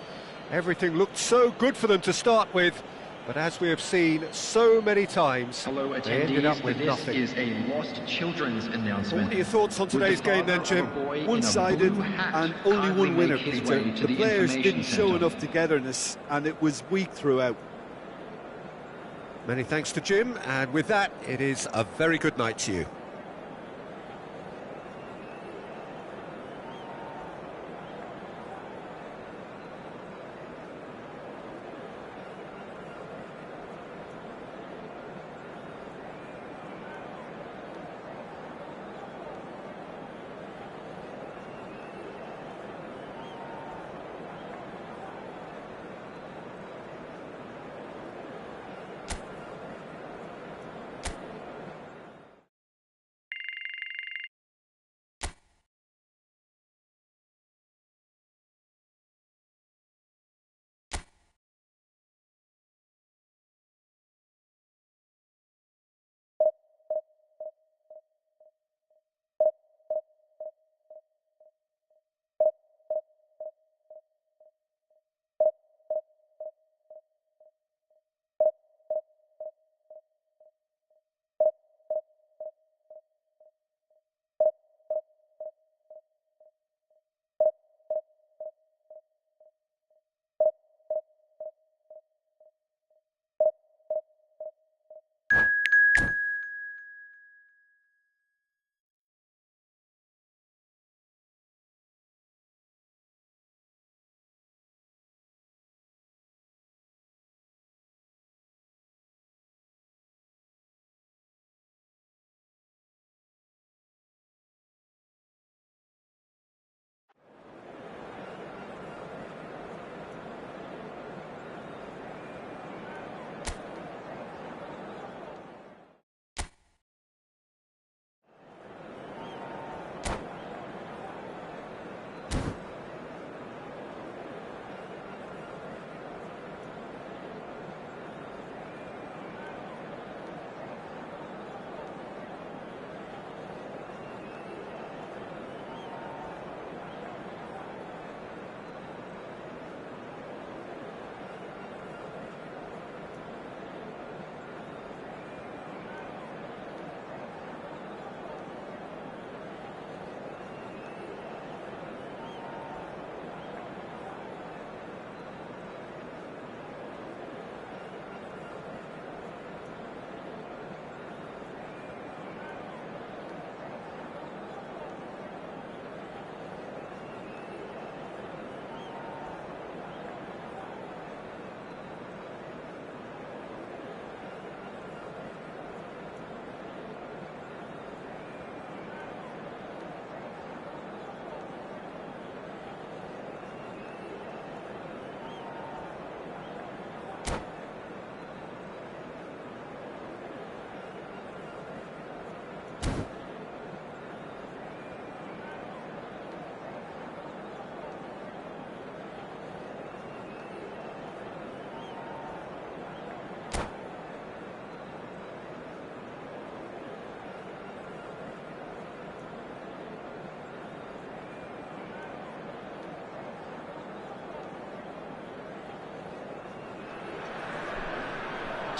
Everything looked so good for them to start with, but as we have seen so many times, they ended up with nothing. This is a lost children's announcement. What are your thoughts on today's game then, Jim? One-sided and only one winner, Peter. The players didn't show enough togetherness and it was weak throughout. Many thanks to Jim, and with that, it is a very good night to you.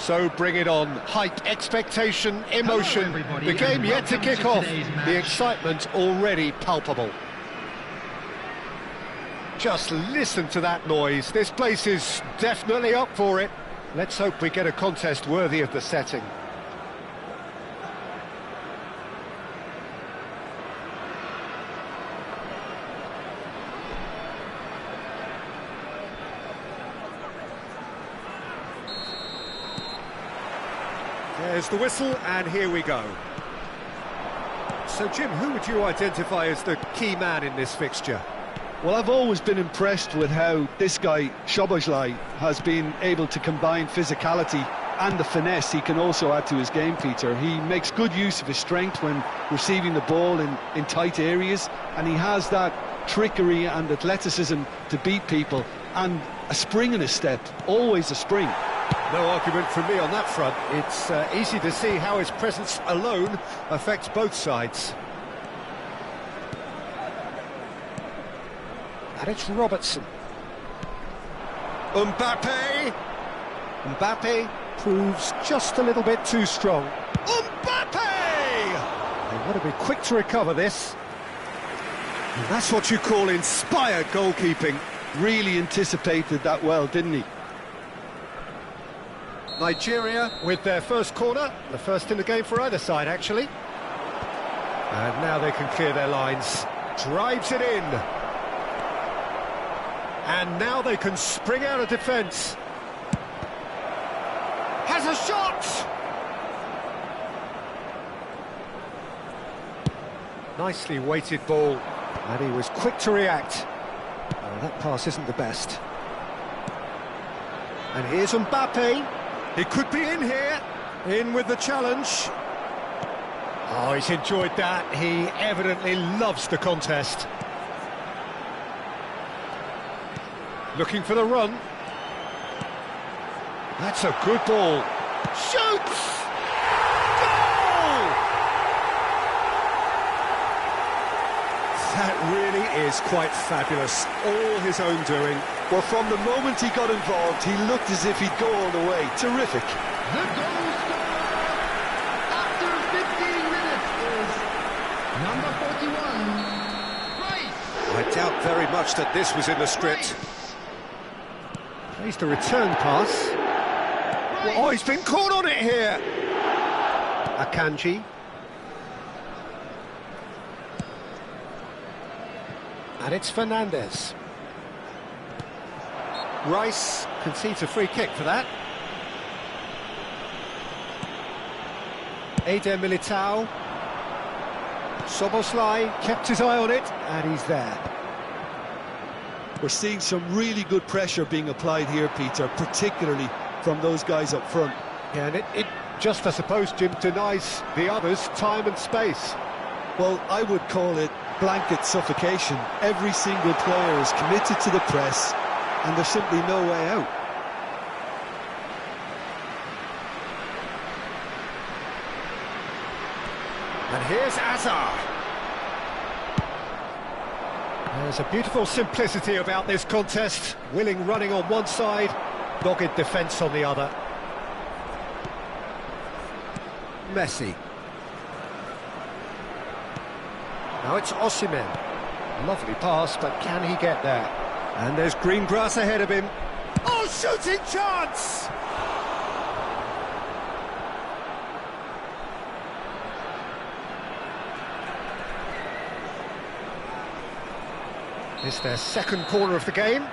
So bring it on. Hype, expectation, emotion. The game yet to kick off. The excitement already palpable. Just listen to that noise. This place is definitely up for it. Let's hope we get a contest worthy of the setting. There's the whistle, and here we go. So, Jim, who would you identify as the key man in this fixture? Well, I've always been impressed with how this guy, Szoboszlai, has been able to combine physicality and the finesse he can also add to his game, Peter. He makes good use of his strength when receiving the ball in tight areas, and he has that trickery and athleticism to beat people, and a spring in his step, always a spring. No argument from me on that front. It's easy to see how his presence alone affects both sides. And it's Robertson. Mbappe! Mbappe proves just a little bit too strong. Mbappe! They want to be quick to recover this. And that's what you call inspired goalkeeping. Really anticipated that well, didn't he? Nigeria with their first corner, the first in the game for either side, actually. And now they can clear their lines. Drives it in. And now they can spring out of defence. Has a shot! Nicely weighted ball. And he was quick to react. Oh, that pass isn't the best. And here's Mbappe. He could be in here, in with the challenge. Oh, he's enjoyed that. He evidently loves the contest. Looking for the run. That's a good ball. Shoots! Goal! That really is quite fabulous. All his own doing. Well, from the moment he got involved, he looked as if he'd go all the way. Terrific. The goal scorer after 15 minutes is number 41, Rice. I doubt very much that this was in the script. Plays the return pass. Oh, he's been caught on it here. Akanji. And it's Fernandez. Rice concedes a free kick for that. Eder Militao. Szoboszlai kept his eye on it, and he's there. We're seeing some really good pressure being applied here, Peter, particularly from those guys up front. Yeah, and it just, I suppose, Jim, denies the others time and space. Well, I would call it blanket suffocation. Every single player is committed to the press, and there's simply no way out. And here's Azar. There's a beautiful simplicity about this contest. Willing running on one side, dogged defence on the other. Messi. Now it's Osimhen. Lovely pass, but can he get there? And there's green grass ahead of him. Oh, shooting chance! It's their second corner of the game.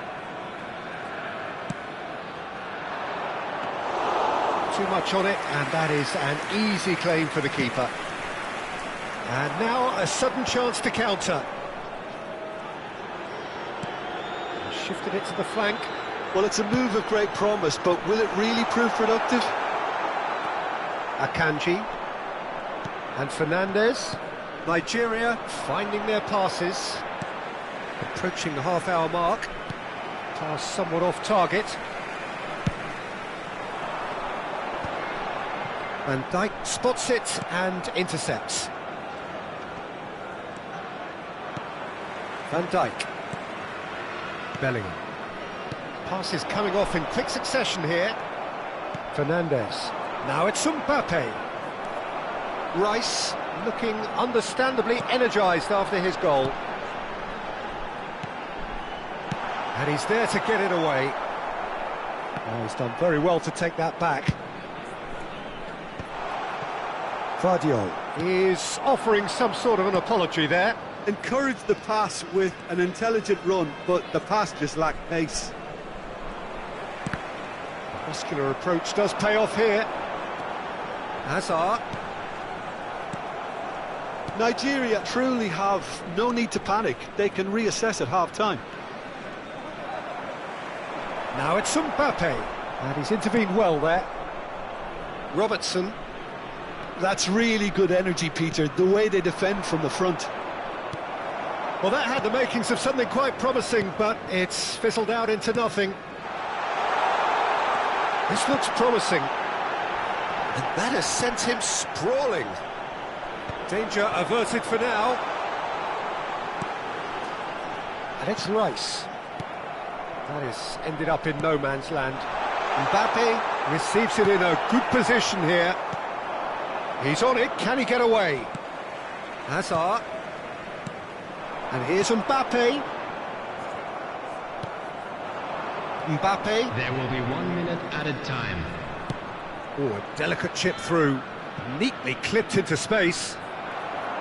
Too much on it, and that is an easy claim for the keeper. And now a sudden chance to counter. Shifted it to the flank. Well, it's a move of great promise, but will it really prove productive? Akanji and Fernandez. Nigeria finding their passes. Approaching the half-hour mark. Pass somewhat off target. Van Dijk spots it and intercepts. Van Dijk. Bellingham. Passes coming off in quick succession here. Fernandez. Now it's Mbappe. Rice looking understandably energised after his goal. And he's there to get it away. Oh, he's done very well to take that back. Vardio is offering some sort of an apology there. Encouraged the pass with an intelligent run, but the pass just lacked pace. The muscular approach does pay off here. Hazard. Nigeria truly have no need to panic. They can reassess at half-time. Now it's Mbappe, and he's intervened well there. Robertson. That's really good energy, Peter, the way they defend from the front. Well, that had the makings of something quite promising, but it's fizzled out into nothing. This looks promising. And that has sent him sprawling. Danger averted for now. And it's Rice. That has ended up in no man's land. Mbappe receives it in a good position here. He's on it, can he get away? Hazard. And here's Mbappe. Mbappe. There will be 1 minute added time. Oh, a delicate chip through. Neatly clipped into space.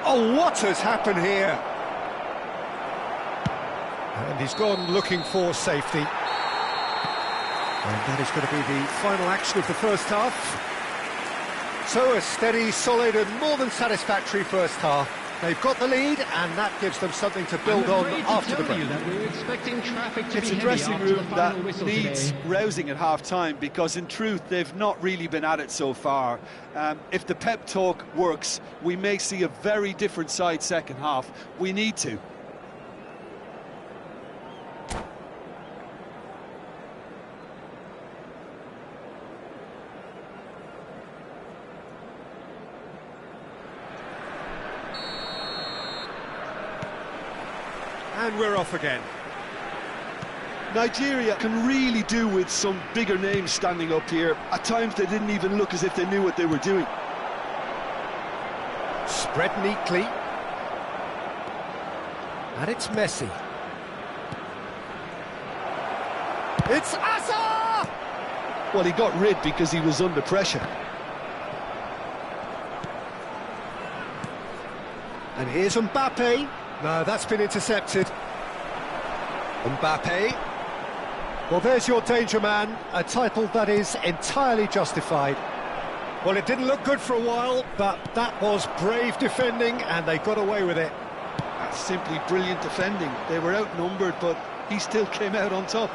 Oh, what has happened here? And he's gone looking for safety. And that is going to be the final action of the first half. So a steady, solid and more than satisfactory first half. They've got the lead and that gives them something to build on after the break. We're expecting traffic to It's be a heavy dressing after the room final that whistle needs today. rousing at half-time, because in truth they've not really been at it so far. If the pep talk works, we may see a very different side second half. We need to. And we're off again. Nigeria can really do with some bigger names standing up here. At times they didn't even look as if they knew what they were doing. Spread neatly. And it's Messi. It's Asa! Well, he got rid because he was under pressure. And here's Mbappe. No, that's been intercepted. Mbappe. Well, there's your danger man, a title that is entirely justified. Well, it didn't look good for a while, but that was brave defending, and they got away with it. That's simply brilliant defending. They were outnumbered, but he still came out on top.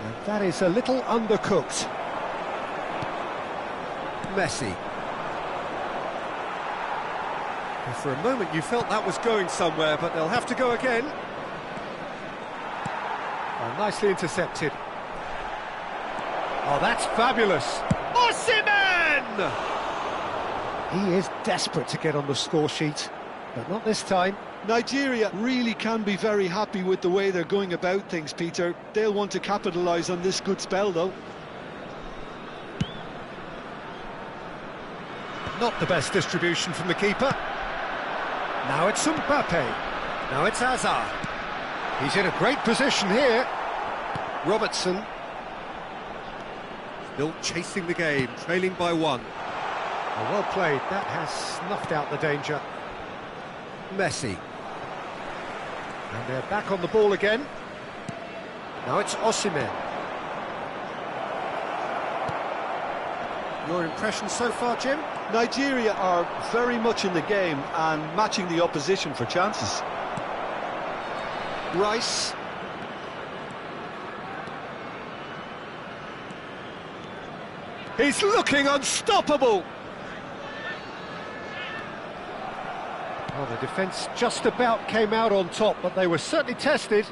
And that is a little undercooked. Messi. And for a moment you felt that was going somewhere, but they'll have to go again. Oh, nicely intercepted. Oh, that's fabulous. Osimhen! He is desperate to get on the score sheet, but not this time. Nigeria really can be very happy with the way they're going about things, Peter. They'll want to capitalise on this good spell, though. Not the best distribution from the keeper. Now it's Mbappe. Now it's Hazard. He's in a great position here. Robertson. Still chasing the game, trailing by one. Oh, well played. That has snuffed out the danger. Messi. And they're back on the ball again. Now it's Osimhen. Your impression so far, Jim? Nigeria are very much in the game and matching the opposition for chances. Rice. He's looking unstoppable! Well, the defence just about came out on top, but they were certainly tested.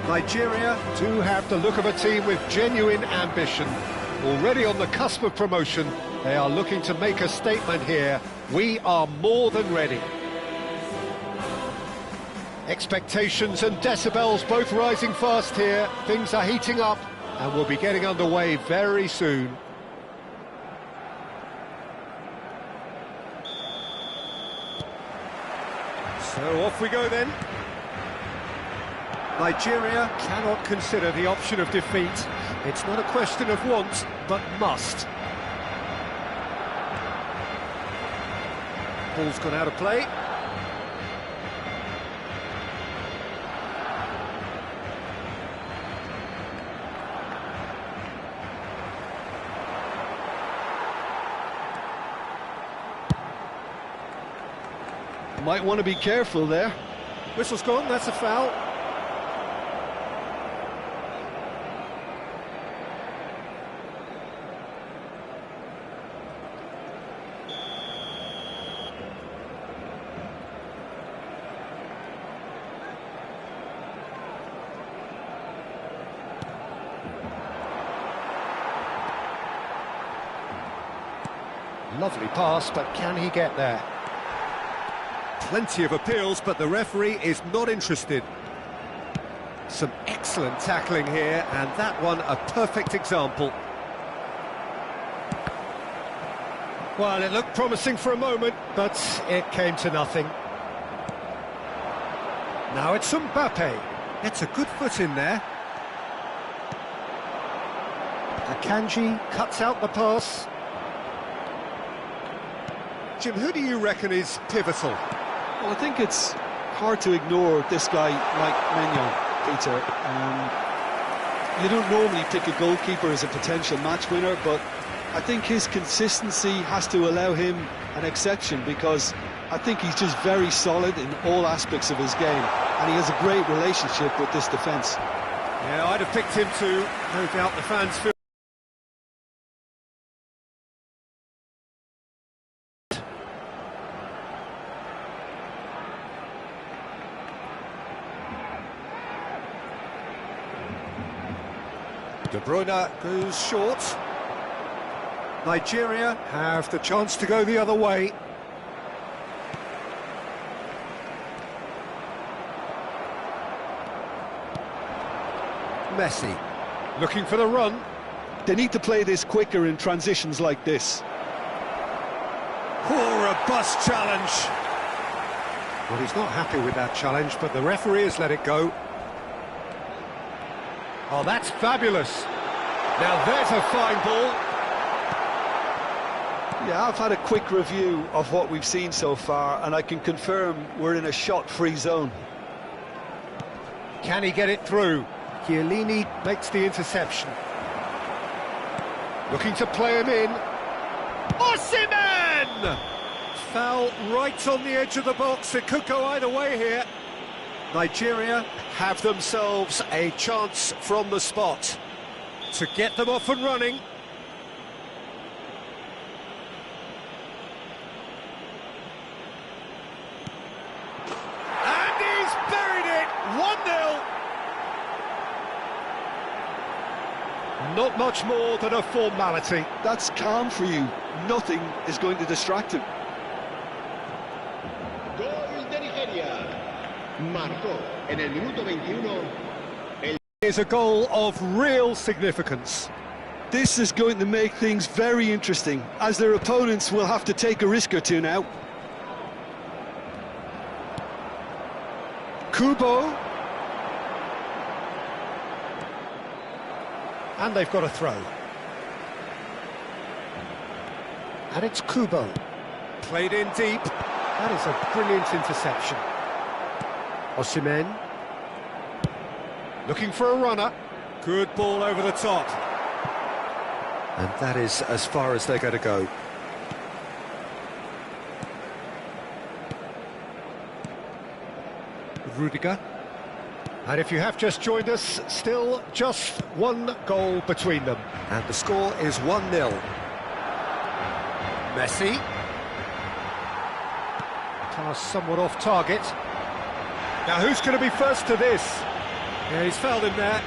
Nigeria do have the look of a team with genuine ambition. Already on the cusp of promotion, they are looking to make a statement here. We are more than ready. Expectations and decibels both rising fast here. Things are heating up and we'll be getting underway very soon. So off we go then. Nigeria cannot consider the option of defeat. It's not a question of want, but must. Ball's gone out of play. Might want to be careful there. Whistle's gone, that's a foul. Lovely pass, but can he get there? Plenty of appeals, but the referee is not interested. Some excellent tackling here, and that one a perfect example. Well, it looked promising for a moment, but it came to nothing. Now it's Mbappe. It's a good foot in there. Akanji cuts out the pass. Jim, who do you reckon is pivotal? Well, I think it's hard to ignore this guy, like Maignan, Peter. You don't normally pick a goalkeeper as a potential match winner, but I think his consistency has to allow him an exception, because I think he's just very solid in all aspects of his game, and he has a great relationship with this defence. Yeah, I'd have picked him too. No doubt the fans feel... De Bruyne goes short. Nigeria have the chance to go the other way. Messi looking for the run. They need to play this quicker in transitions like this. Poor robust challenge. Well, he's not happy with that challenge, but the referee has let it go. Oh, that's fabulous. Now there's a fine ball. Yeah, I've had a quick review of what we've seen so far, and I can confirm we're in a shot-free zone. Can he get it through? Chiellini makes the interception. Looking to play him in. Osimhen! Foul right on the edge of the box. It could go either way here. Nigeria have themselves a chance from the spot to get them off and running. And he's buried it! 1-0. Not much more than a formality. That's calm for you. Nothing is going to distract him. Gol de Nigeria. Marcó en el minuto 21. Is a goal of real significance. This is going to make things very interesting, as their opponents will have to take a risk or two now. Kubo. And they've got a throw. And it's Kubo. Played in deep. That is a brilliant interception. Osimhen. Looking for a runner. Good ball over the top. And that is as far as they're going to go. Rudiger. And if you have just joined us, still just one goal between them. And the score is 1-0. Messi. Pass somewhat off target. Now who's going to be first to this? Yeah, he's fouled him there.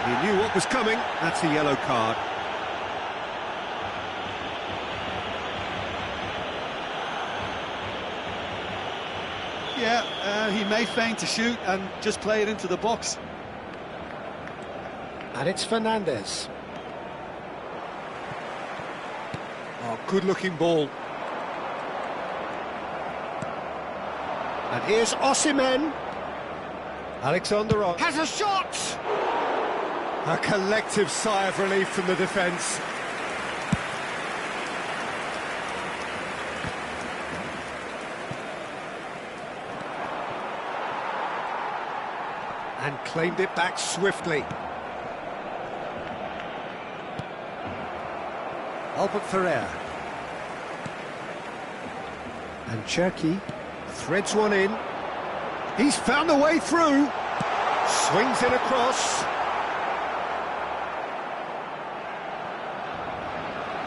He knew what was coming. That's a yellow card. Yeah, he may feign to shoot and just play it into the box. And it's Fernandez. Oh, good-looking ball. And here's Osimhen. Alexander has a shot! A collective sigh of relief from the defence. And claimed it back swiftly. Albert Ferrer. And Cherki threads one in. He's found a way through. Swings it across.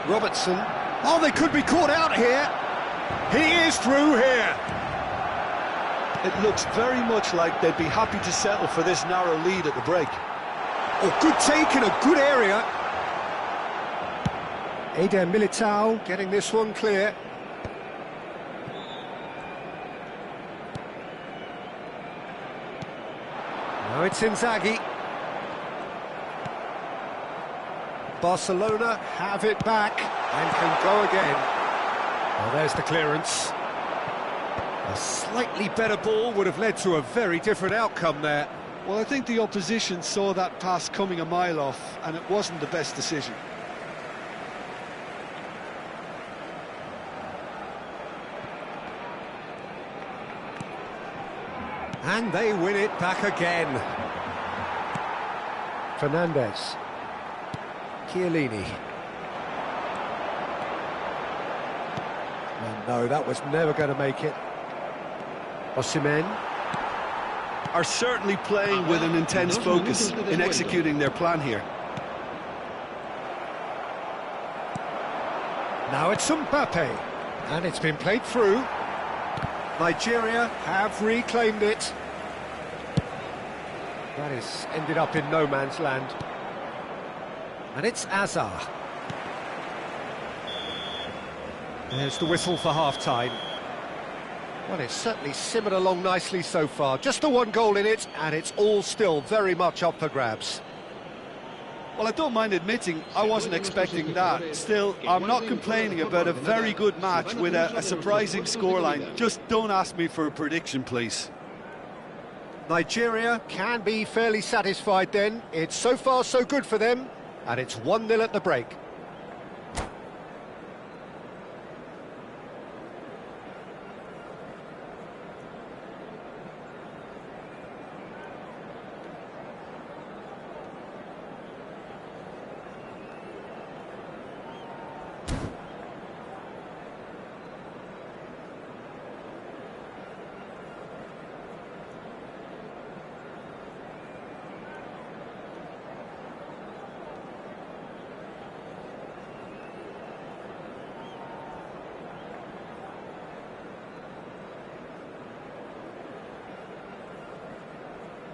Robertson. Oh, they could be caught out here. He is through here. It looks very much like they'd be happy to settle for this narrow lead at the break. Oh, good take in a good area. Eder Militao getting this one clear. Now it's Inzaghi. Barcelona have it back and can go again. Well, there's the clearance. A slightly better ball would have led to a very different outcome there. Well, I think the opposition saw that pass coming a mile off, and it wasn't the best decision. And they win it back again. Fernandez. Chiellini. Oh, no, that was never going to make it. Osimhen. Are certainly playing with an intense focus in executing their plan here. Now it's Mbappe. And it's been played through. Nigeria have reclaimed it. That is ended up in no man's land. And it's Azar. There's the whistle for half-time. Well, it's certainly simmered along nicely so far. Just the one goal in it, and it's all still very much up for grabs. Well, I don't mind admitting I wasn't expecting that. Still, I'm not complaining about a very good match with a surprising scoreline. Just don't ask me for a prediction, please. Nigeria can be fairly satisfied then. It's so far so good for them, and it's 1-0 at the break.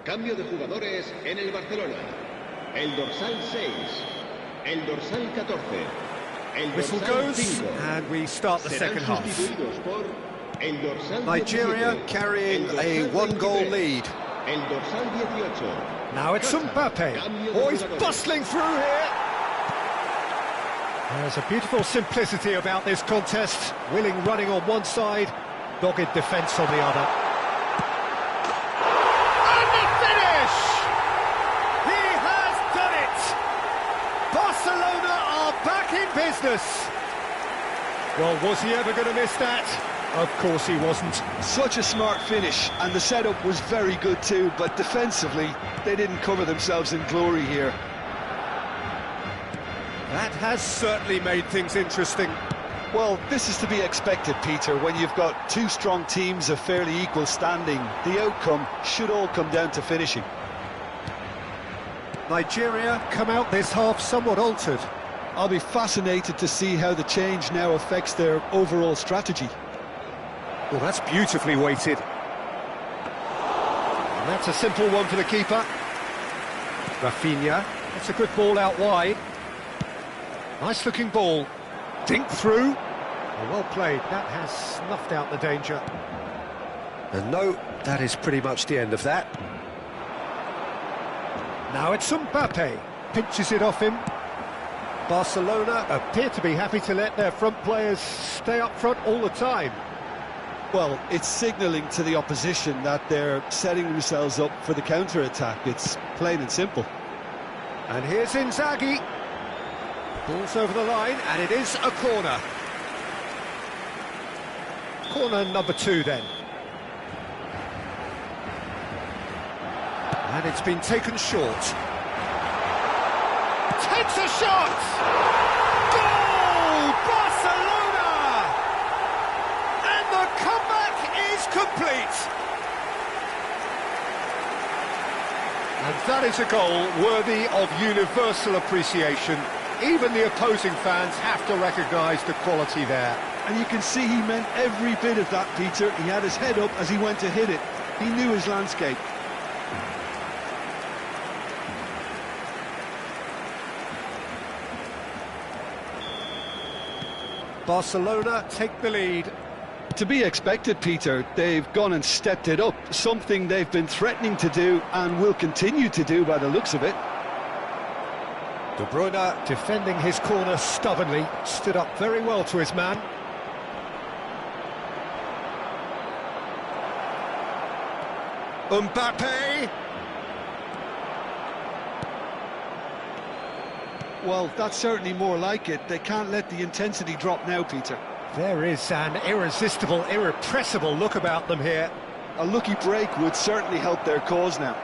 Cambio de jugadores en el Barcelona. El dorsal 6, el dorsal 14, el Whistle dorsal goes, 5. and we start the second half. Por el dorsal Nigeria 17, carrying el dorsal a one-goal 23, lead. El dorsal 18. Now it's Mbappe. Oh, he's bustling through here. There's a beautiful simplicity about this contest. Willing running on one side, dogged defence on the other. And the finish! He has done it! Barcelona are back in business. Well, was he ever going to miss that? Of course he wasn't. Such a smart finish, and the setup was very good too, but defensively, they didn't cover themselves in glory here. That has certainly made things interesting. Well, this is to be expected, Peter. When you've got two strong teams of fairly equal standing, the outcome should all come down to finishing. Nigeria come out this half somewhat altered. I'll be fascinated to see how the change now affects their overall strategy. Well, that's beautifully weighted. And that's a simple one for the keeper. Rafinha, that's a good ball out wide. Nice looking ball. Dink through. Oh, well played, that has snuffed out the danger. And no, that is pretty much the end of that. Now it's Mbappe, pinches it off him. Barcelona appear to be happy to let their front players stay up front all the time. Well, it's signalling to the opposition that they're setting themselves up for the counter-attack. It's plain and simple. And here's Inzaghi. Ball's over the line, and it is a corner. Corner number 2 then. And it's been taken short. Takes a shot! Goal! Barcelona! And the comeback is complete. And that is a goal worthy of universal appreciation. Even the opposing fans have to recognise the quality there. And you can see he meant every bit of that, Peter. He had his head up as he went to hit it. He knew his landscape. Barcelona take the lead. To be expected, Peter. They've gone and stepped it up, something they've been threatening to do and will continue to do by the looks of it. De Bruyne defending his corner stubbornly, stood up very well to his man. Mbappe! Well, that's certainly more like it. They can't let the intensity drop now, Peter. There is an irresistible, irrepressible look about them here. A lucky break would certainly help their cause now.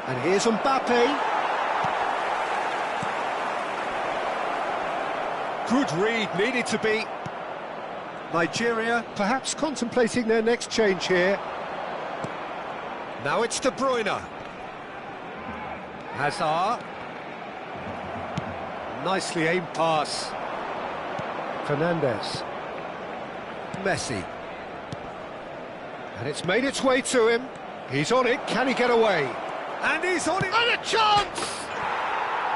And here's Mbappe. Good read, needed to be. Nigeria perhaps contemplating their next change here. Now it's De Bruyne. Hazard. Nicely aimed pass. Fernandes. Messi. And it's made its way to him. He's on it, can he get away? And he's on it, and a chance!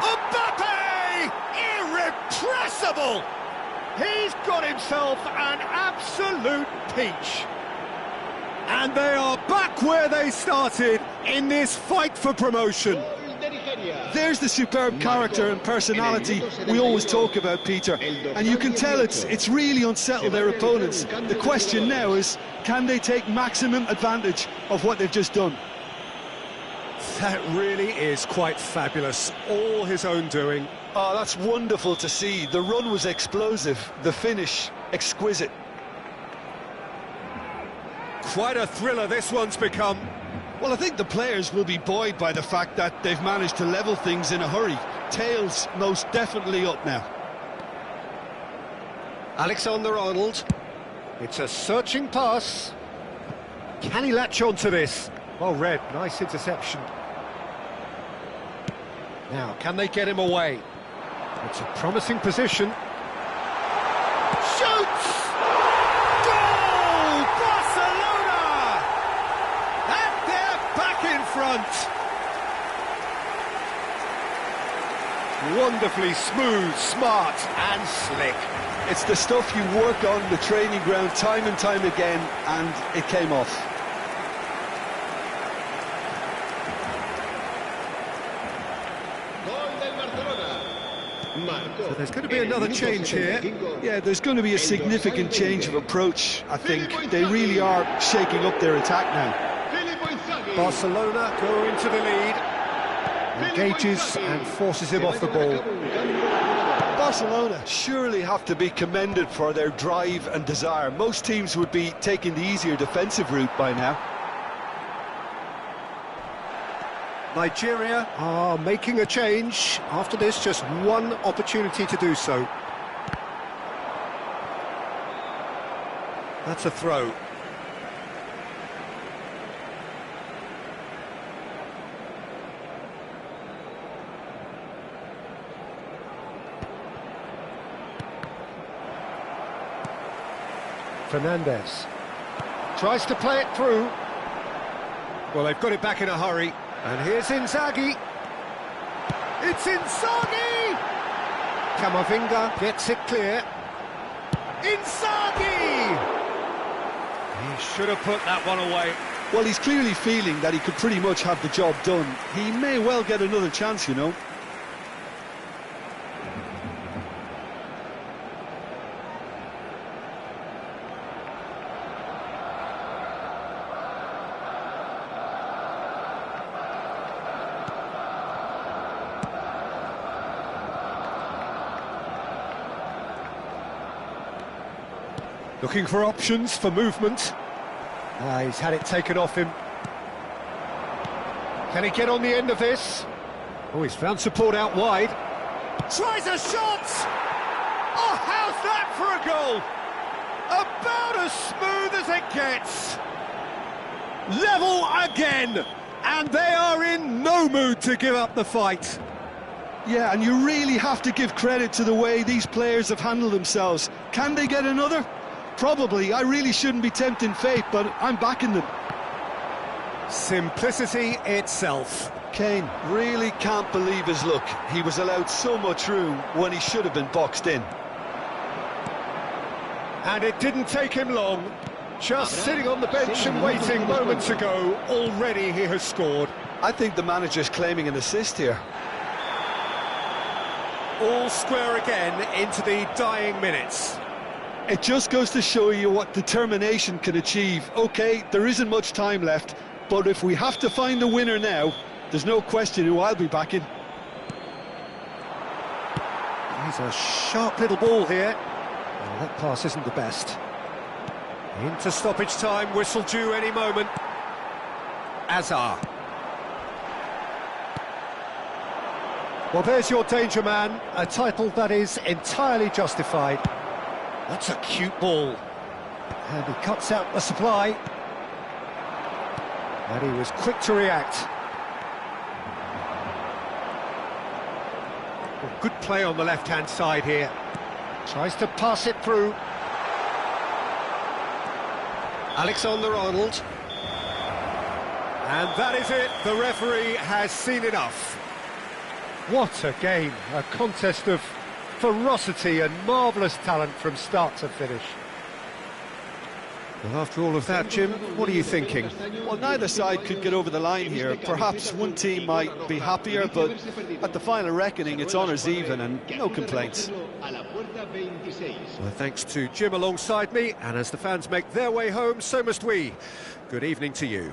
Mbappe! Irrepressible! He's got himself an absolute peach. And they are back where they started in this fight for promotion. There's the superb character and personality we always talk about, Peter. And you can tell it's really unsettled their opponents. The question now is, can they take maximum advantage of what they've just done? That really is quite fabulous. All his own doing. Oh, that's wonderful to see. The run was explosive, the finish exquisite. Quite a thriller this one's become. Well, I think the players will be buoyed by the fact that they've managed to level things in a hurry. Tails most definitely up now. Alexander-Arnold. It's a searching pass. Can he latch on to this? Well read, nice interception. Now, can they get him away? It's a promising position. Shoots! Goal! Barcelona! And they're back in front. Wonderfully smooth, smart and slick. It's the stuff you work on the training ground time and time again, and it came off. So there's going to be another change here. Yeah, there's going to be a significant change of approach, I think. They really are shaking up their attack now. Barcelona go into the lead. Engages and forces him off the ball. Barcelona surely have to be commended for their drive and desire. Most teams would be taking the easier defensive route by now. Nigeria are making a change. After this, just one opportunity to do so. That's a throw. Fernandes. Tries to play it through. Well, they've got it back in a hurry. And here's Inzaghi. It's Inzaghi! Camavinga gets it clear. Inzaghi! He should have put that one away. Well, he's clearly feeling that he could pretty much have the job done. He may well get another chance, you know. Looking for options for movement. He's had it taken off him. Can he get on the end of this? Oh, he's found support out wide. Tries a shot! Oh, how's that for a goal? About as smooth as it gets. Level again! And they are in no mood to give up the fight. Yeah, and you really have to give credit to the way these players have handled themselves. Can they get another? Probably. I really shouldn't be tempting fate, but I'm backing them. Simplicity itself. Kane really can't believe his luck. He was allowed so much room when he should have been boxed in. And it didn't take him long. Just sitting on the bench and waiting moments ago, already he has scored. I think the manager's claiming an assist here. All square again into the dying minutes. It just goes to show you what determination can achieve. OK, there isn't much time left, but if we have to find the winner now, there's no question who I'll be backing. He's a sharp little ball here. Well, that pass isn't the best. Into stoppage time, whistle due any moment. Azar. Well, there's your danger man, a title that is entirely justified. That's a cute ball. And he cuts out the supply. And he was quick to react. Well, good play on the left-hand side here. Tries to pass it through. Alexander-Arnold. And that is it. The referee has seen enough. What a game. A contest of ferocity and marvellous talent from start to finish. Well, after all of that, Jim, what are you thinking? Well, neither side could get over the line here. Perhaps one team might be happier, but at the final reckoning, it's honours even and no complaints. Well, thanks to Jim alongside me, and as the fans make their way home, so must we. Good evening to you.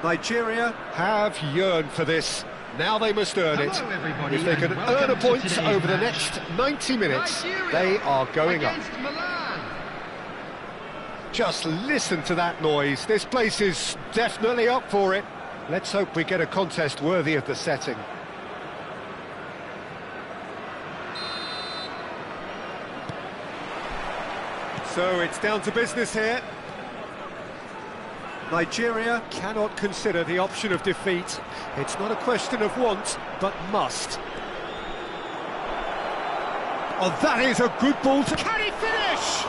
Nigeria have yearned for this. Now they must earn it. Hello, everybody, If they can and earn a welcome to point today's over the match. next 90 minutes, Nigeria they are going up. against Milan. Just listen to that noise. This place is definitely up for it. Let's hope we get a contest worthy of the setting. So it's down to business here. Nigeria cannot consider the option of defeat. It's not a question of want, but must. Oh, that is a good ball to... Can he finish?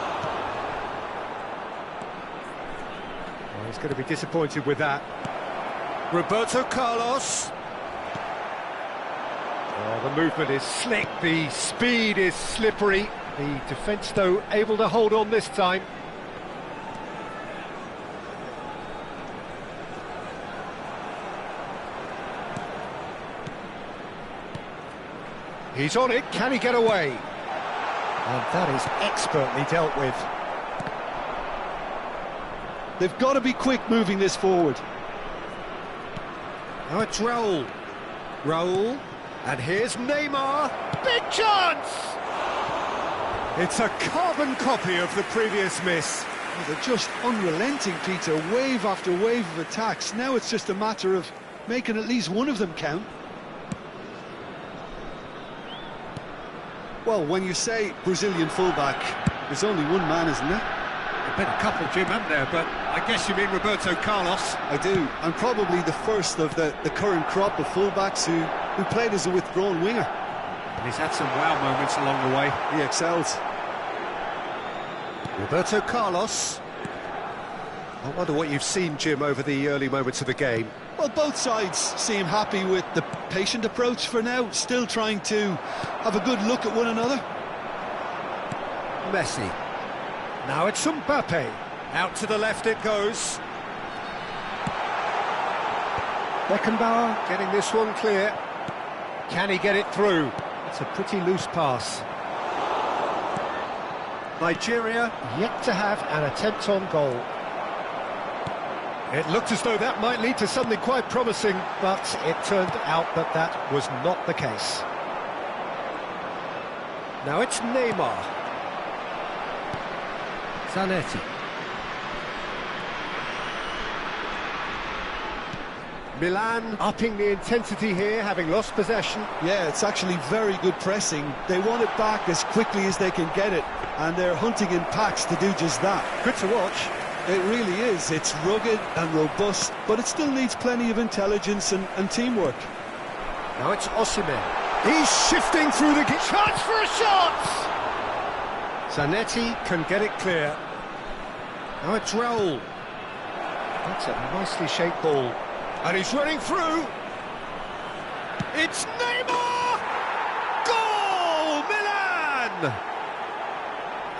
Oh, he's going to be disappointed with that. Roberto Carlos. Oh, the movement is slick, the speed is slippery. The defence, though, able to hold on this time. He's on it, can he get away? And that is expertly dealt with. They've got to be quick moving this forward. Now it's Raul. Raul. And here's Neymar. Big chance! It's a carbon copy of the previous miss. Oh, they're just unrelenting, Peter. Wave after wave of attacks. Now it's just a matter of making at least one of them count. Well, when you say Brazilian fullback, there's only one man, isn't there? There's been a couple, Jim, haven't there? But I guess you mean Roberto Carlos. I do, and probably the first of the current crop of fullbacks who played as a withdrawn winger. And he's had some wow moments along the way. He excels. Roberto Carlos. I wonder what you've seen, Jim, over the early moments of the game. Well, both sides seem happy with the patient approach for now, still trying to have a good look at one another. Messi. Now it's Mbappe. Out to the left it goes. Beckenbauer getting this one clear. Can he get it through? It's a pretty loose pass. Nigeria yet to have an attempt on goal. It looked as though that might lead to something quite promising, but it turned out that that was not the case. Now it's Neymar. Zanetti. Milan upping the intensity here, having lost possession. Yeah, it's actually very good pressing. They want it back as quickly as they can get it, and they're hunting in packs to do just that. Good to watch. It really is. It's rugged and robust, but it still needs plenty of intelligence and teamwork. Now it's Osimhen. He's shifting through the... Chance for a shot! Zanetti can get it clear. Now it's Raul. That's a nicely shaped ball. And he's running through. It's Neymar! Goal! Milan!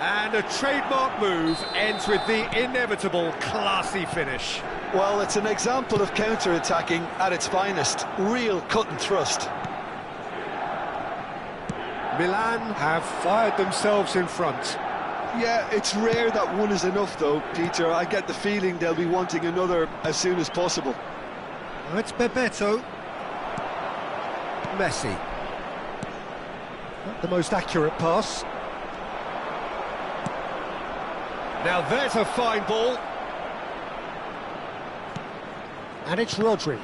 And a trademark move ends with the inevitable classy finish. Well, it's an example of counter-attacking at its finest. Real cut and thrust. Milan have fired themselves in front. Yeah, it's rare that one is enough, though, Peter. I get the feeling they'll be wanting another as soon as possible. Now it's Bebeto. Messi. Not the most accurate pass. Now there's a fine ball. And it's Rodri.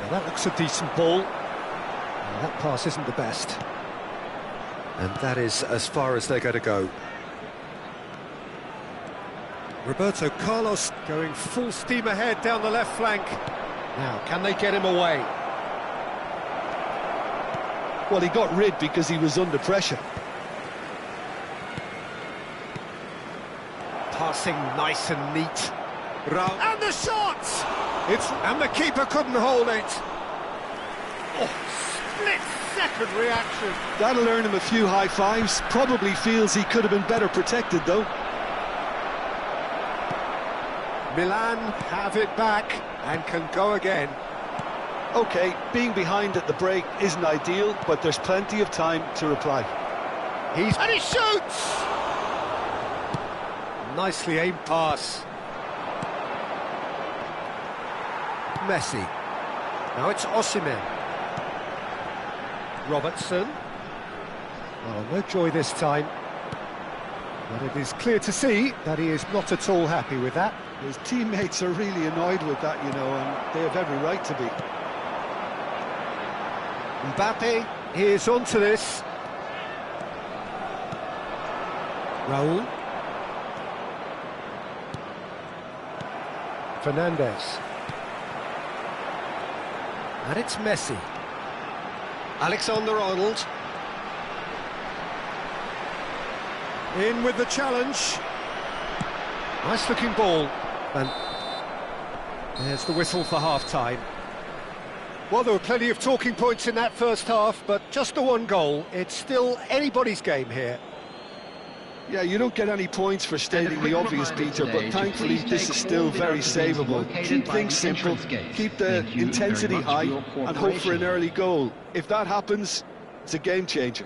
Now that looks a decent ball. Now that pass isn't the best. And that is as far as they're going to go. Roberto Carlos going full steam ahead down the left flank. Now, can they get him away? Well, he got rid because he was under pressure. Passing nice and neat. And the shot! And the keeper couldn't hold it. Oh, split-second reaction. That'll earn him a few high fives. Probably feels he could have been better protected, though. Milan have it back and can go again. OK, being behind at the break isn't ideal, but there's plenty of time to reply. And he shoots! Nicely aimed pass. Messi. Now it's Osimhen. Robertson. Oh, no joy this time. But it is clear to see that he is not at all happy with that. His teammates are really annoyed with that, you know, and they have every right to be. Mbappe is onto this. Raul. Fernandes. And it's Messi. Alexander-Arnold. In with the challenge. Nice looking ball. And there's the whistle for half-time. Well, there were plenty of talking points in that first half, but just the one goal. It's still anybody's game here. Yeah, you don't get any points for stating the obvious, Peter, but thankfully this is still very savable. Keep things simple, keep the intensity high, and hope for an early goal. If that happens, it's a game changer.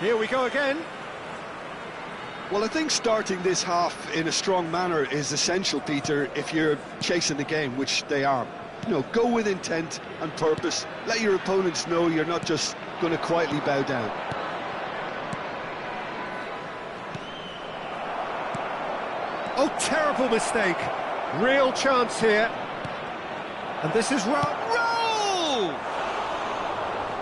Here we go again. Well, I think starting this half in a strong manner is essential, Peter, if you're chasing the game, which they are. You know, go with intent and purpose. Let your opponents know you're not just going to quietly bow down. Oh, terrible mistake. Real chance here. And this is Raul!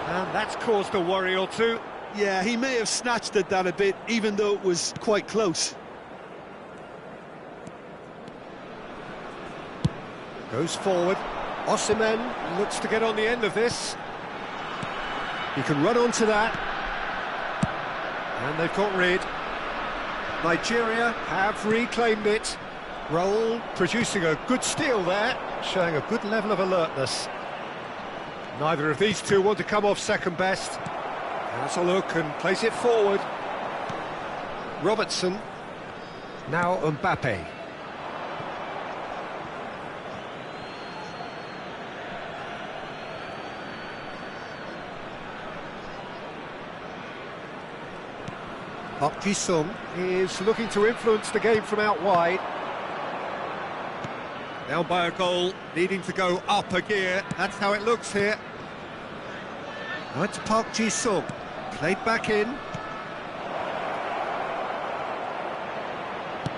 And that's caused a worry or two. Yeah, he may have snatched at that a bit, even though it was quite close. Goes forward. Osimhen looks to get on the end of this. He can run onto that. And they've got rid. Nigeria have reclaimed it. Raul producing a good steal there, showing a good level of alertness. Neither of these two want to come off second best. Has a look and plays it forward. Robertson. Now Mbappe. Park Ji-sung is looking to influence the game from out wide. Down by a goal, needing to go up a gear. That's how it looks here. Now it's Park Ji-sung. Played back in.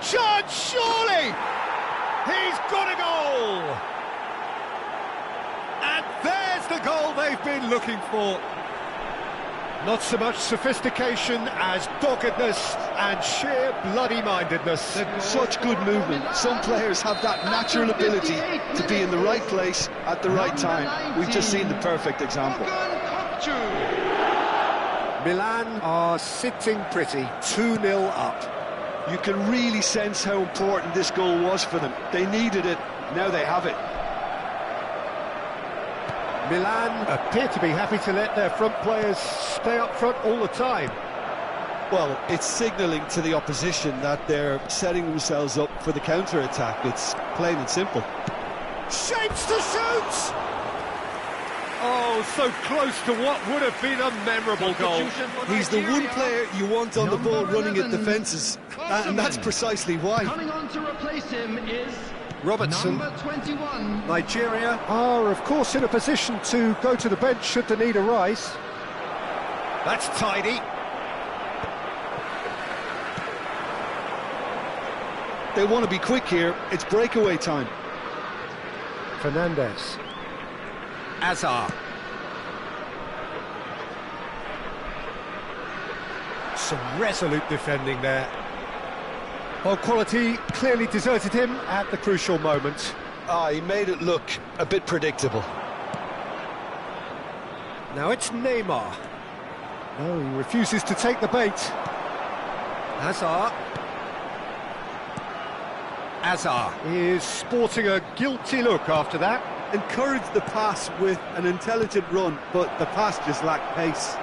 Chance, surely! He's got a goal! And there's the goal they've been looking for. Not so much sophistication as doggedness and sheer bloody-mindedness. Such good movement. Some players have that natural ability to be in the right place at the right time. We've just seen the perfect example. Milan are sitting pretty, 2-0 up. You can really sense how important this goal was for them. They needed it, now they have it. Milan appear to be happy to let their front players stay up front all the time. Well, it's signalling to the opposition that they're setting themselves up for the counter-attack. It's plain and simple. Shapes to shoot! Oh, so close to what would have been a memorable goal. He's the one player you want on the ball running at defences, and that's precisely why. Coming on to replace him is Robertson. number 21. Nigeria are, of course, in a position to go to the bench should the need arise. That's tidy. They want to be quick here. It's breakaway time. Fernandes. Azar. Some resolute defending there. Well, quality clearly deserted him at the crucial moment. He made it look a bit predictable. Now it's Neymar. Oh, he refuses to take the bait. Hazard. Hazard is sporting a guilty look after that. Encouraged the pass with an intelligent run, but the pass just lacked pace.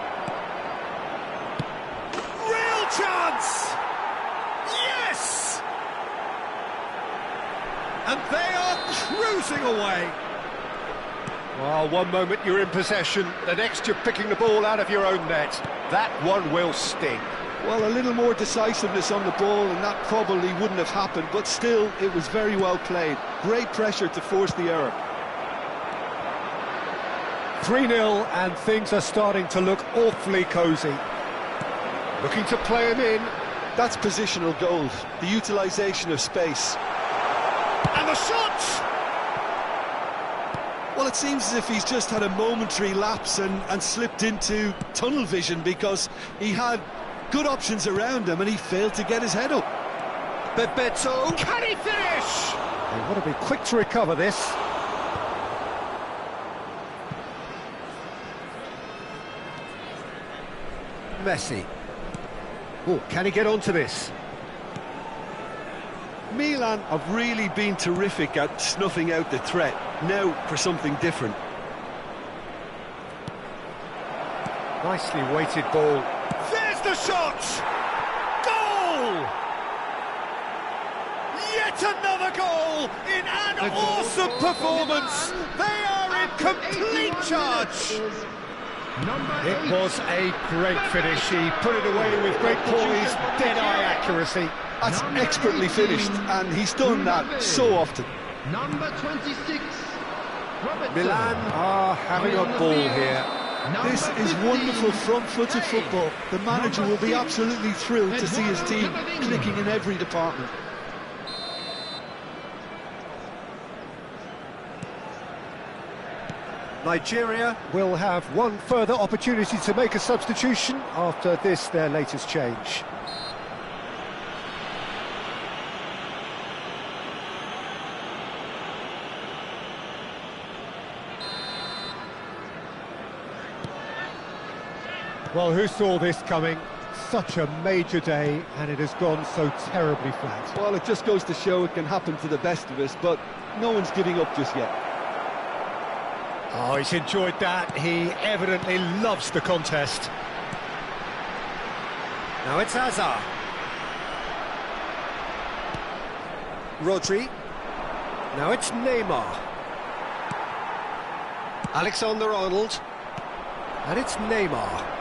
Real chance! Yes! And they are cruising away. Well, one moment you're in possession, the next you're picking the ball out of your own net. That one will sting. Well, a little more decisiveness on the ball and that probably wouldn't have happened, but still, it was very well played. Great pressure to force the error. 3-0 and things are starting to look awfully cosy. Looking to play him in. That's positional gold, the utilisation of space. And the shot! Well, it seems as if he's just had a momentary lapse and slipped into tunnel vision because he had good options around him and he failed to get his head up. Bebeto, can he finish? They want to be quick to recover this. Messi. Oh, can he get onto this? Milan have really been terrific at snuffing out the threat. Now for something different. Nicely weighted ball. There's the shot! Goal! Yet another goal in an awesome performance. They are in complete charge. It was a great finish. He put it away with great poise, dead-eye accuracy. That's expertly finished, and he's done that so often. Number 26, Robertson. Milan are having a ball here. This is wonderful front-footed football. The manager will be absolutely thrilled to see his team clicking in every department. Nigeria will have one further opportunity to make a substitution after this, their latest change. Well, who saw this coming? Such a major day, and it has gone so terribly flat. Well, it just goes to show it can happen to the best of us, but no one's giving up just yet. Oh, he's enjoyed that. He evidently loves the contest. Now it's Hazard. Rodri. Now it's Neymar. Alexander-Arnold. And it's Neymar.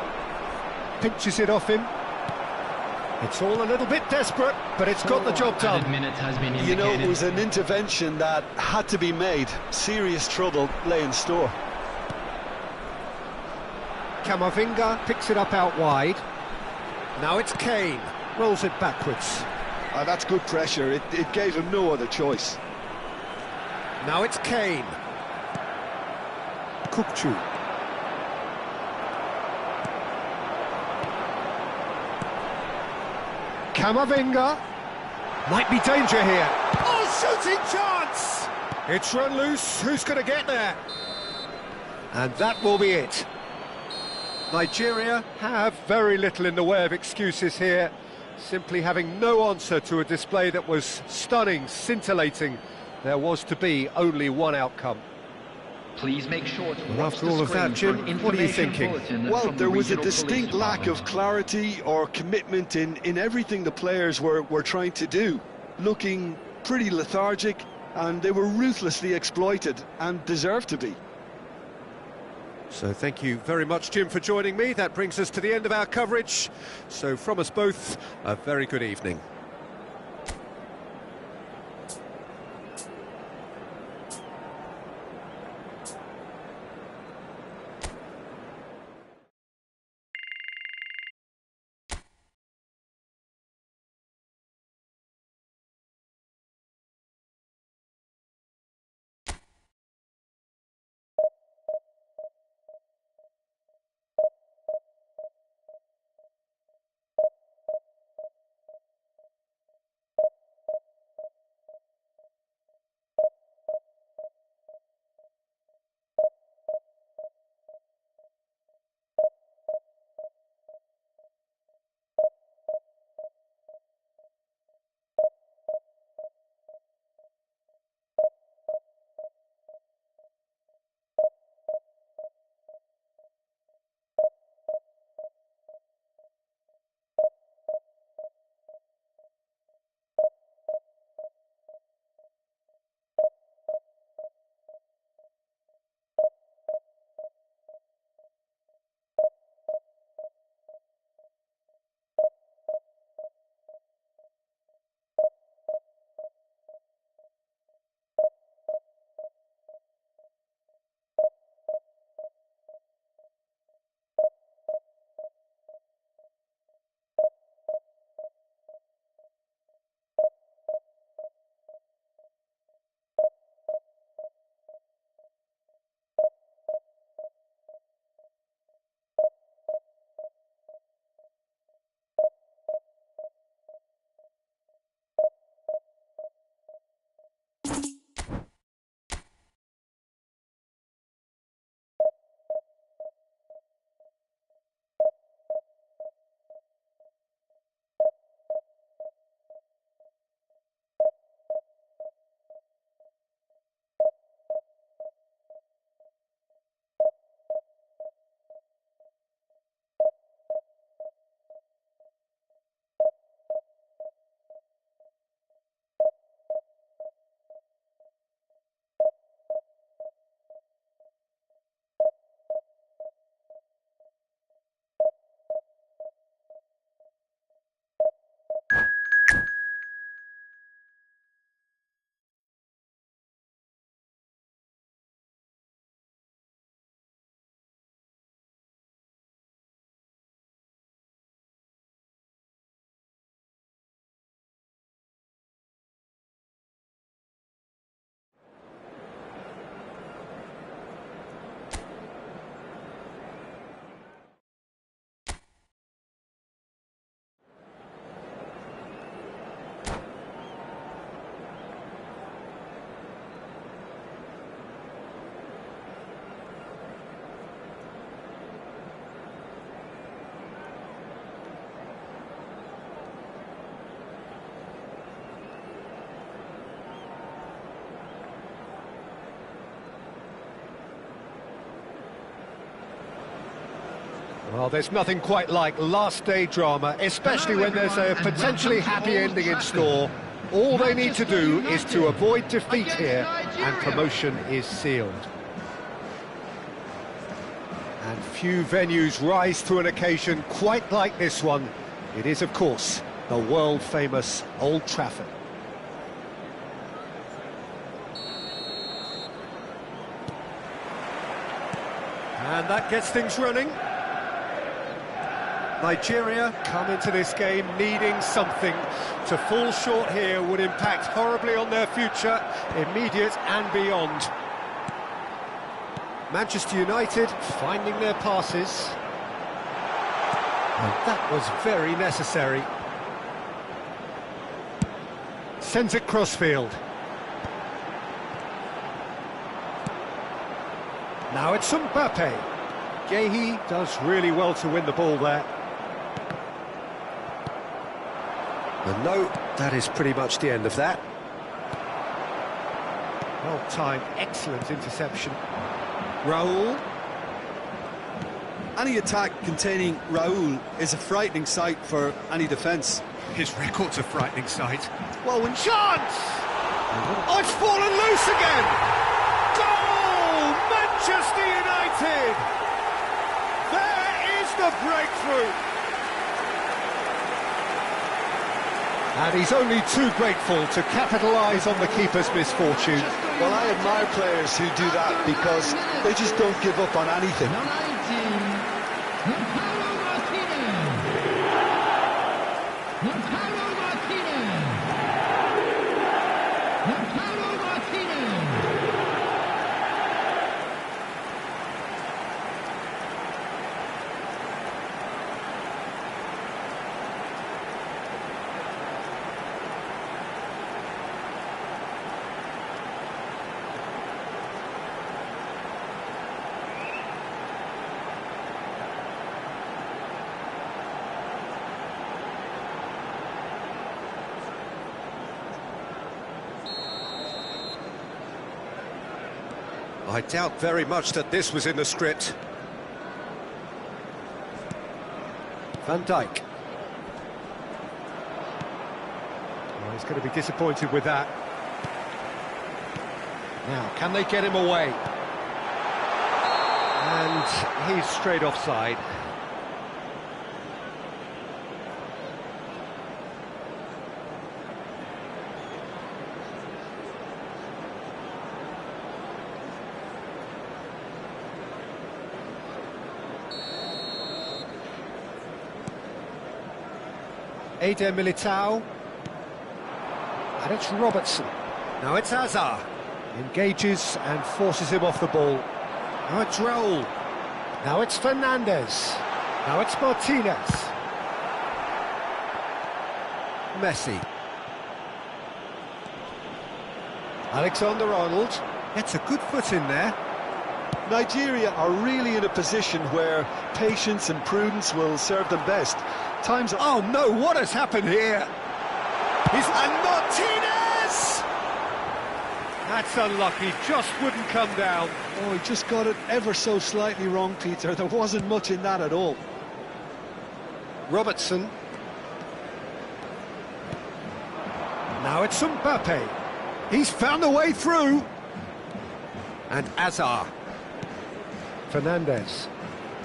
Pinches it off him. It's all a little bit desperate, but it's got the job done. You know, it was an intervention that had to be made. Serious trouble lay in store. Camavinga picks it up out wide. Now it's Kane. Rolls it backwards. That's good pressure. It gave him no other choice. Now it's Kane. Kukçu. Camavinga. Might be danger here. Oh, shooting chance! It's run loose. Who's going to get there? And that will be it. Nigeria have very little in the way of excuses here. Simply having no answer to a display that was stunning, scintillating. There was to be only one outcome. Please make sure to Well, watch after the all of that, screen Jim, for what are you information thinking? bulletin Well, from the there was a regional police distinct lack of department. clarity or commitment in everything the players were trying to do. Looking pretty lethargic, and they were ruthlessly exploited, and deserved to be. So thank you very much, Jim, for joining me. That brings us to the end of our coverage. So from us both, a very good evening. Well, there's nothing quite like last-day drama, especially when there's a potentially happy ending in store. All they need to do is to avoid defeat here, and promotion is sealed. And few venues rise to an occasion quite like this one. It is, of course, the world-famous Old Trafford. And that gets things running. Nigeria come into this game needing something. To fall short here would impact horribly on their future, immediate and beyond. Manchester United finding their passes. And that was very necessary. Sends it crossfield. Now it's Mbappe. Guehi does really well to win the ball there. And no, that is pretty much the end of that. Well-timed, excellent interception. Raul. Any attack containing Raul is a frightening sight for any defence. His record's a frightening sight. Well, when Chance! Oh, it's fallen loose again! Goal! Manchester United! There is the breakthrough! And he's only too grateful to capitalise on the keeper's misfortune. Well, I admire players who do that because they just don't give up on anything. I doubt very much that this was in the script. Van Dijk. Well, he's going to be disappointed with that. Now, can they get him away? And he's straight offside. Eder Militao. And it's Robertson. Now it's Hazard. Engages and forces him off the ball. Now it's Raul. Now it's Fernandes. Now it's Martinez. Messi. Alexander-Arnold gets a good foot in there. Nigeria are really in a position where patience and prudence will serve them best. Times. Oh no, what has happened here? And Martinez! That's unlucky, just wouldn't come down. Oh, he just got it ever so slightly wrong, Peter. There wasn't much in that at all. Robertson. Now it's Mbappe. He's found a way through. And Hazard. Fernandes.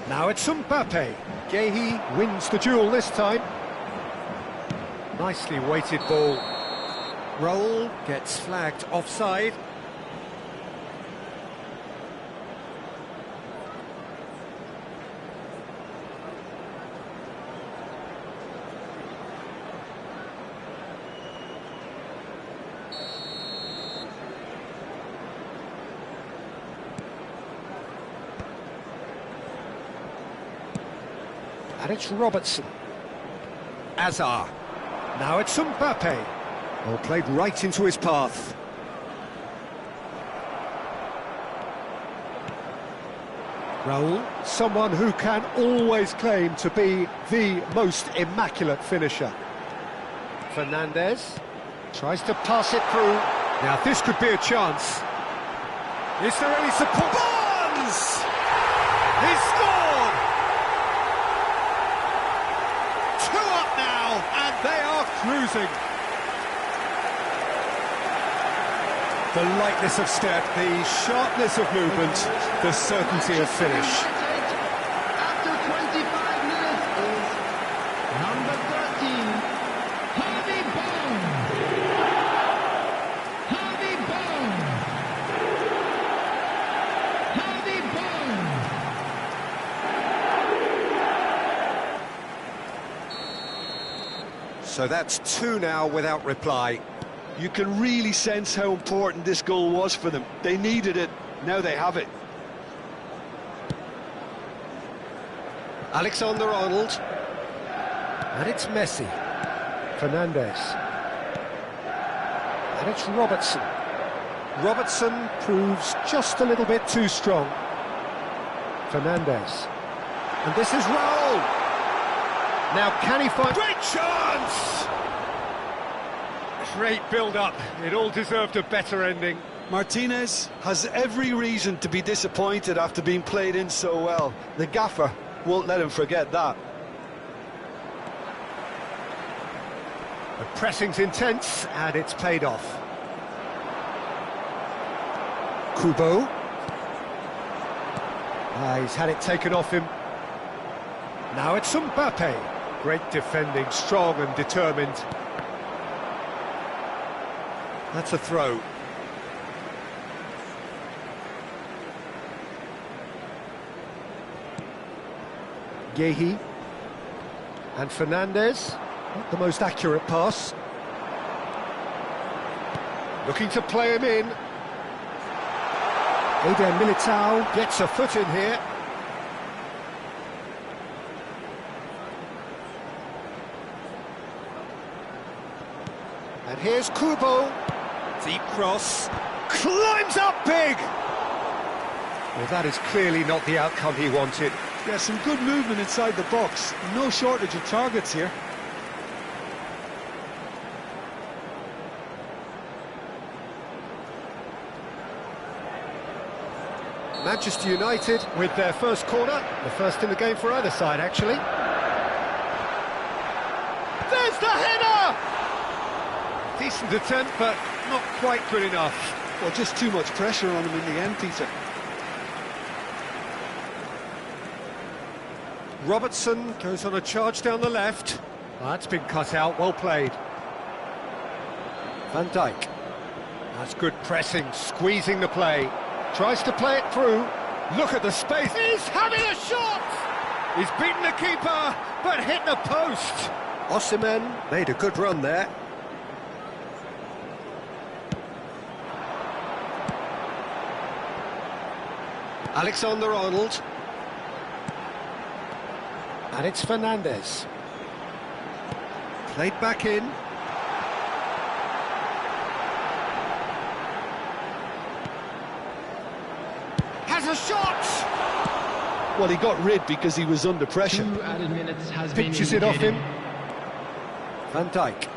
Now it's Mbappe. Guehi wins the duel this time. Nicely weighted ball. Raul gets flagged offside. And it's Robertson. Hazard. Now it's Mbappe. Well, played right into his path. Raul, someone who can always claim to be the most immaculate finisher. Fernandes tries to pass it through. Now this could be a chance. Is there any support? Barnes! He scored! They are cruising. The lightness of step, the sharpness of movement, the certainty of finish. After 25 minutes is number 13, Harvey Bone. Harvey Bone. Harvey Bone. So that's 2 now without reply. You can really sense how important this goal was for them. They needed it, now they have it. Alexander-Arnold. And it's Messi. Fernandez. And it's Robertson. Robertson proves just a little bit too strong. Fernandez. And this is Raul. Now can he find... Great chance! Great build-up. It all deserved a better ending. Martinez has every reason to be disappointed after being played in so well. The gaffer won't let him forget that. The pressing's intense, and it's paid off. Kubo. He's had it taken off him. Now it's Mbappe. Great defending, strong and determined. That's a throw. Yehi. And Fernandez. Not the most accurate pass. Looking to play him in. Eder Militao gets a foot in here. And here's Kubo. Deep cross. Climbs up big! Well, that is clearly not the outcome he wanted. Yeah, some good movement inside the box. No shortage of targets here. Manchester United with their first corner, the first in the game for either side, actually. There's the header! Decent attempt, but not quite good enough. Well, just too much pressure on him in the end, Peter. Robertson goes on a charge down the left. Well, that's been cut out, well played. Van Dijk. That's good pressing, squeezing the play. Tries to play it through. Look at the space. He's having a shot! He's beaten the keeper, but hit the post. Osimhen made a good run there. Alexander-Arnold. And it's Fernandez. Played back in. Has a shot! Well, he got rid because he was under pressure. 2 added minutes has Pitches been it off him. indicated. Van Dijk.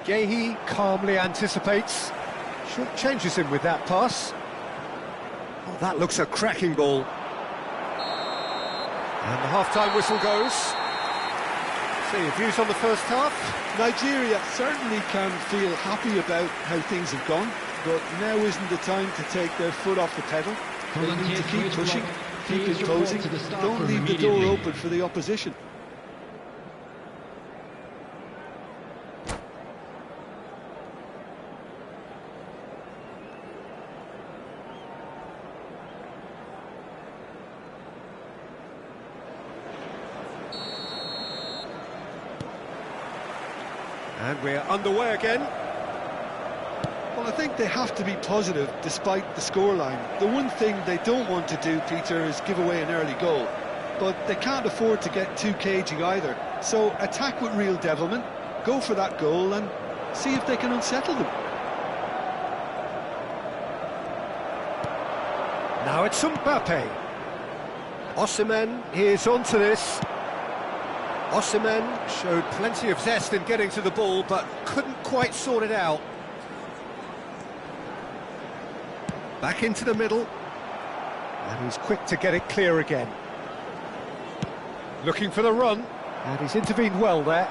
Yehi calmly anticipates. Short changes him with that pass. Oh, that looks a cracking ball. And the half-time whistle goes. So your views on the first half? Nigeria certainly can feel happy about how things have gone, but now isn't the time to take their foot off the pedal. They need to keep pushing, keep imposing, don't leave the door open for the opposition. And we're underway again. Well, I think they have to be positive despite the scoreline. The one thing they don't want to do, Peter, is give away an early goal. But they can't afford to get too cagey either. So attack with real devilment, go for that goal and see if they can unsettle them. Now it's Mbappe. Osimhen is onto this. Osimhen showed plenty of zest in getting to the ball, but couldn't quite sort it out. Back into the middle, and he's quick to get it clear again. Looking for the run, and he's intervened well there.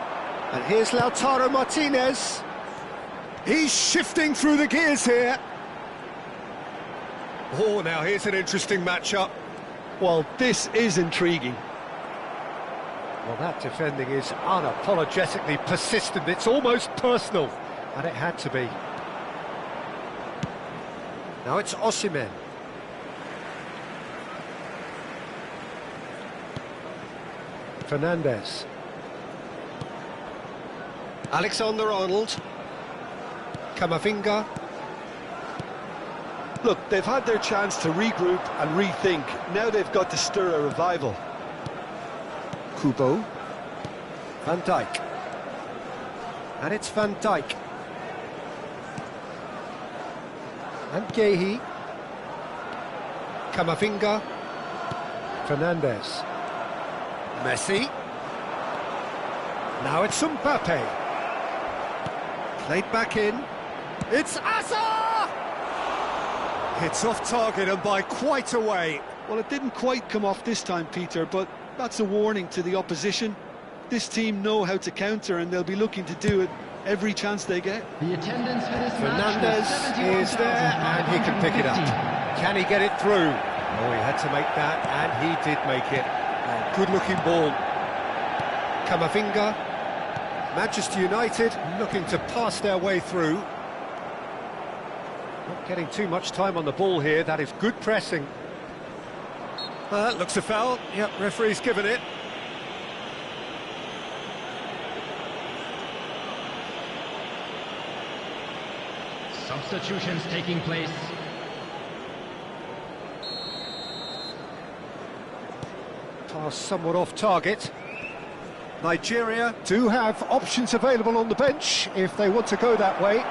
And here's Lautaro Martinez. He's shifting through the gears here. Oh, now here's an interesting matchup. Well, this is intriguing. Well, that defending is unapologetically persistent. It's almost personal, and it had to be. Now it's Osimhen. Fernandes. Alexander-Arnold. Camavinga. Look, they've had their chance to regroup and rethink. Now they've got to stir a revival. Kubo. Van Dijk. And it's Van Dijk. And Gehi. Camavinga. Fernandes. Messi. Now it's Mbappe. Played back in. It's Hazard! It's off target and by quite a way. Well, it didn't quite come off this time, Peter, but that's a warning to the opposition. This team know how to counter, and they'll be looking to do it every chance they get. The attendance for this Fernandes is there, and he can pick it up. Can he get it through? Oh, he had to make that, and he did make it. Good-looking ball. Camavinga. Manchester United looking to pass their way through. Not getting too much time on the ball here. That is good pressing. That looks a foul. Yep, referee's given it. Substitutions taking place. Pass somewhat off target. Nigeria do have options available on the bench if they want to go that way.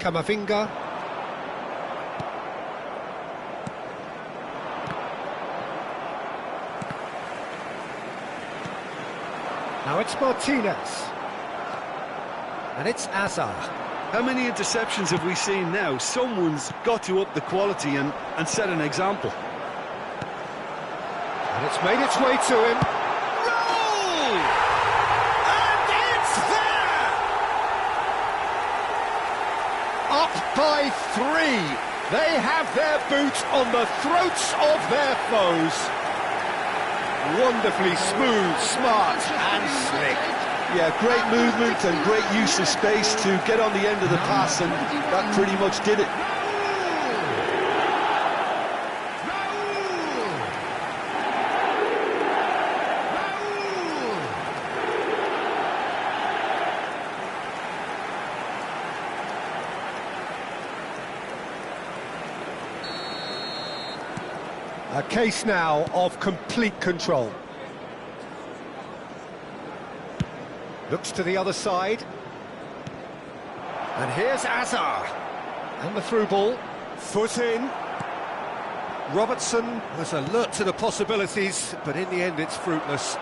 Camavinga. Now it's Martinez. And it's Hazard. How many interceptions have we seen now? Someone's got to up the quality and set an example. And it's made its way to him. Roll! And it's there! Up by 3. They have their boot on the throats of their foes. Wonderfully smooth, smart and slick. Yeah, great movement and great use of space to get on the end of the pass, and that pretty much did it. A case now of complete control. Looks to the other side. And here's Hazard. And the through ball. Foot in. Robertson was alert to the possibilities, but in the end it's fruitless.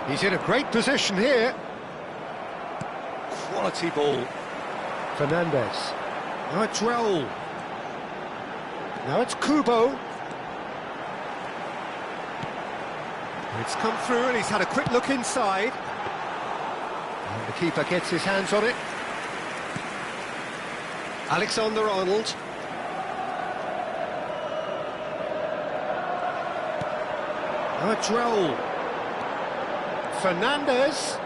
He's in a great position here. Quality ball. Fernandes. Now it's Raul. Now it's Kubo. It's come through and he's had a quick look inside. And the keeper gets his hands on it. Alexander-Arnold. Now it's Raul. Fernandes.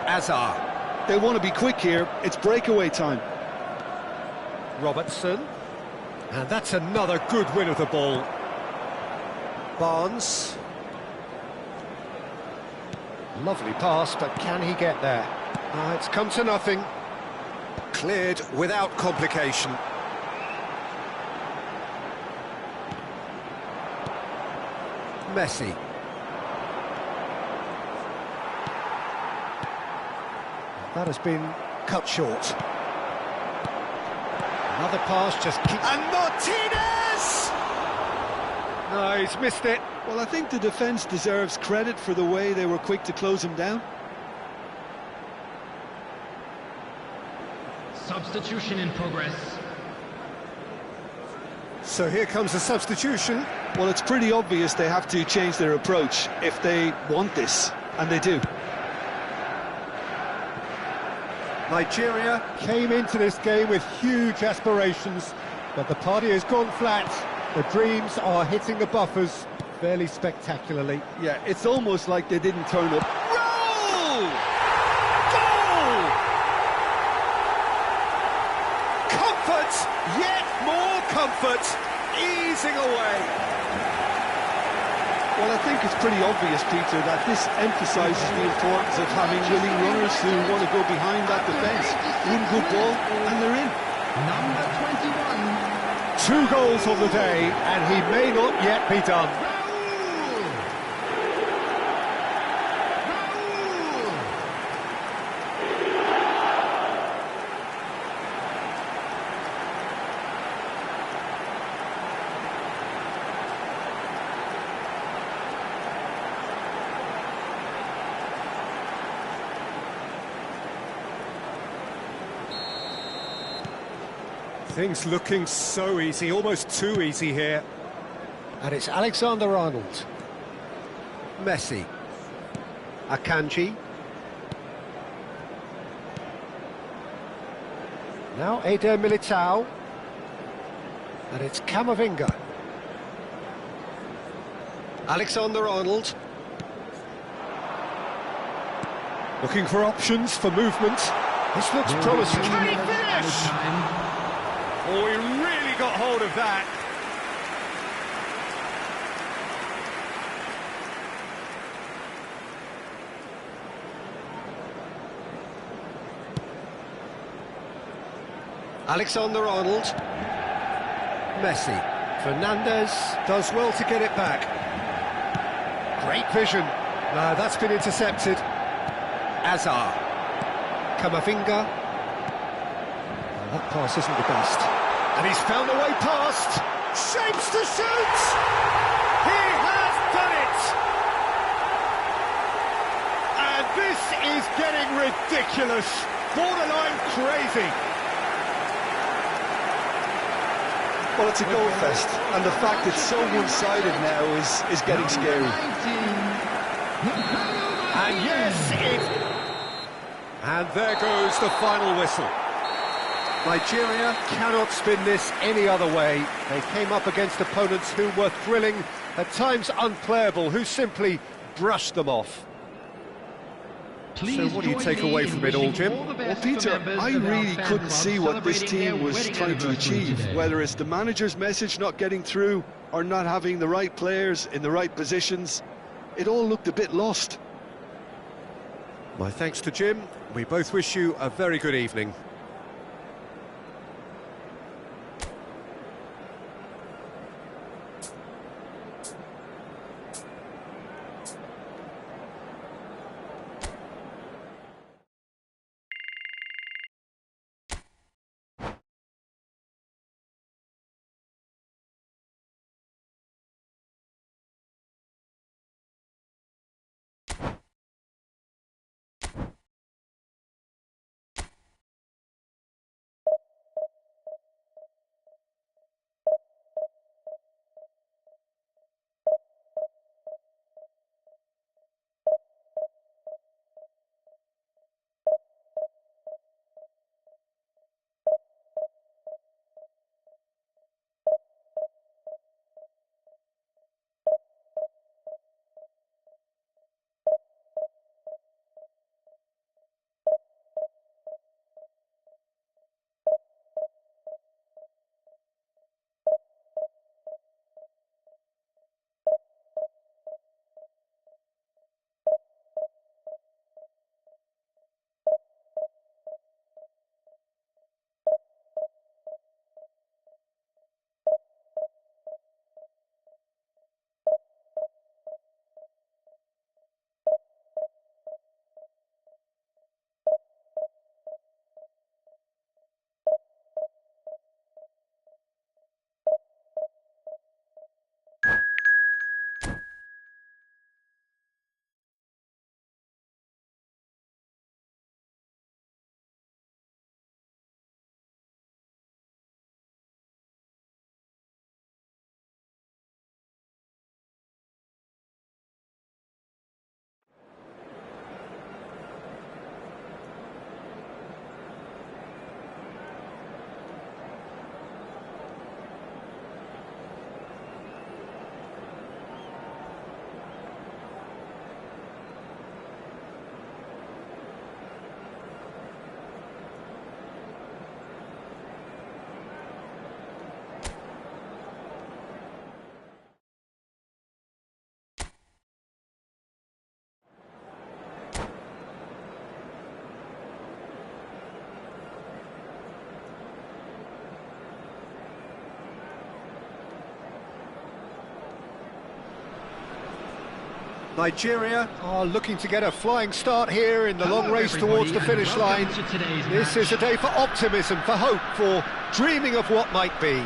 Hazard. They want to be quick here. It's breakaway time. Robertson. And that's another good win of the ball. Barnes. Lovely pass, but can he get there? It's come to nothing. Cleared without complication. Messi. That has been cut short. Another pass, just keep... And Martinez! No, he's missed it. Well, I think the defence deserves credit for the way they were quick to close him down. Substitution in progress. So here comes the substitution. Well, it's pretty obvious they have to change their approach if they want this, and they do. Nigeria came into this game with huge aspirations, but the party has gone flat. The dreams are hitting the buffers fairly spectacularly. Yeah, it's almost like they didn't turn up. Roll! Goal! Comfort, yet more comfort, easing away. Well, I think it's pretty obvious, Peter, that this emphasises the importance of having willing runners who want to go behind that defence. One good ball, and they're in. Number 21. 2 goals on the day, and he may not yet be done. Things looking so easy, almost too easy here. And it's Alexander-Arnold. Messi. Akanji. Now Eder Militao. And it's Camavinga. Alexander-Arnold. Looking for options for movement. This looks promising. Can he finish? Oh, he really got hold of that. Alexander-Arnold. Messi. Fernandez does well to get it back. Great vision. No, that's been intercepted. Azar. Camavinga. Oh, that pass isn't the best. And he's found a way past. Shapes to shoot! He has done it! And this is getting ridiculous. Borderline crazy. Well, it's a goal fest, and the fact it's so one-sided now is getting scary. And yes, and there goes the final whistle. Nigeria cannot spin this any other way. They came up against opponents who were thrilling, at times unplayable, who simply brushed them off. So what do you take away from it all, Jim? Well, Peter, I really couldn't see what this team was trying to achieve, whether it's the manager's message not getting through or not having the right players in the right positions. It all looked a bit lost. My thanks to Jim. We both wish you a very good evening. Nigeria are looking to get a flying start here in the long race towards the finish line. This is a day for optimism, for hope, for dreaming of what might be.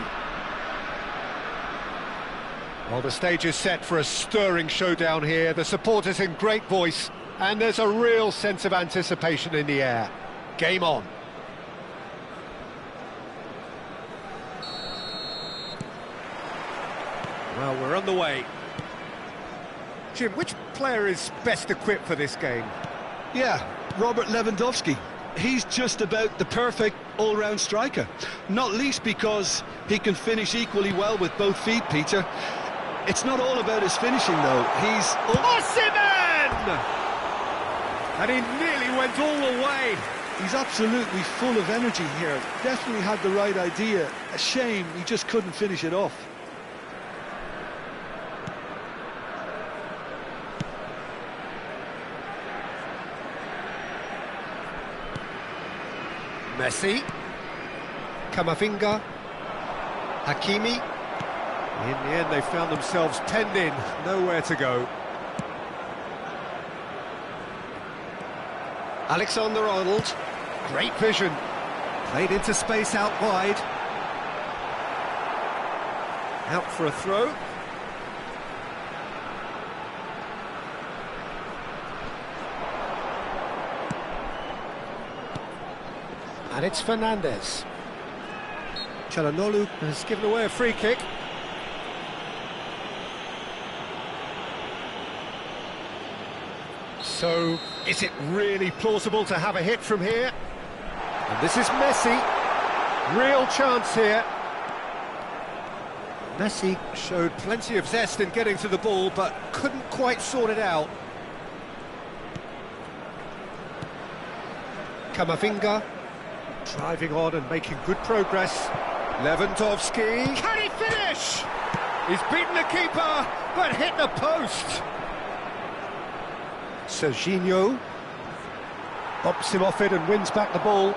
Well, the stage is set for a stirring showdown here. The supporters in great voice, and there's a real sense of anticipation in the air. Game on. Well, we're on the way. Jim, which player is best equipped for this game? Yeah, Robert Lewandowski. He's just about the perfect all-round striker. Not least because he can finish equally well with both feet, Peter. It's not all about his finishing, though. He's... Osimhen! And he nearly went all the way. He's absolutely full of energy here. Definitely had the right idea. A shame he just couldn't finish it off. Messi, Camavinga, Hakimi. In the end, they found themselves penned in, nowhere to go. Alexander-Arnold, great vision, played into space out wide. Out for a throw. And it's Fernandez. Çalhanoğlu has given away a free kick. So, is it really plausible to have a hit from here? And this is Messi. Real chance here. Messi showed plenty of zest in getting to the ball, but couldn't quite sort it out. Camavinga. Driving on and making good progress. Lewandowski. Can he finish? He's beaten the keeper, but hit the post. Serginho bumps him off it and wins back the ball.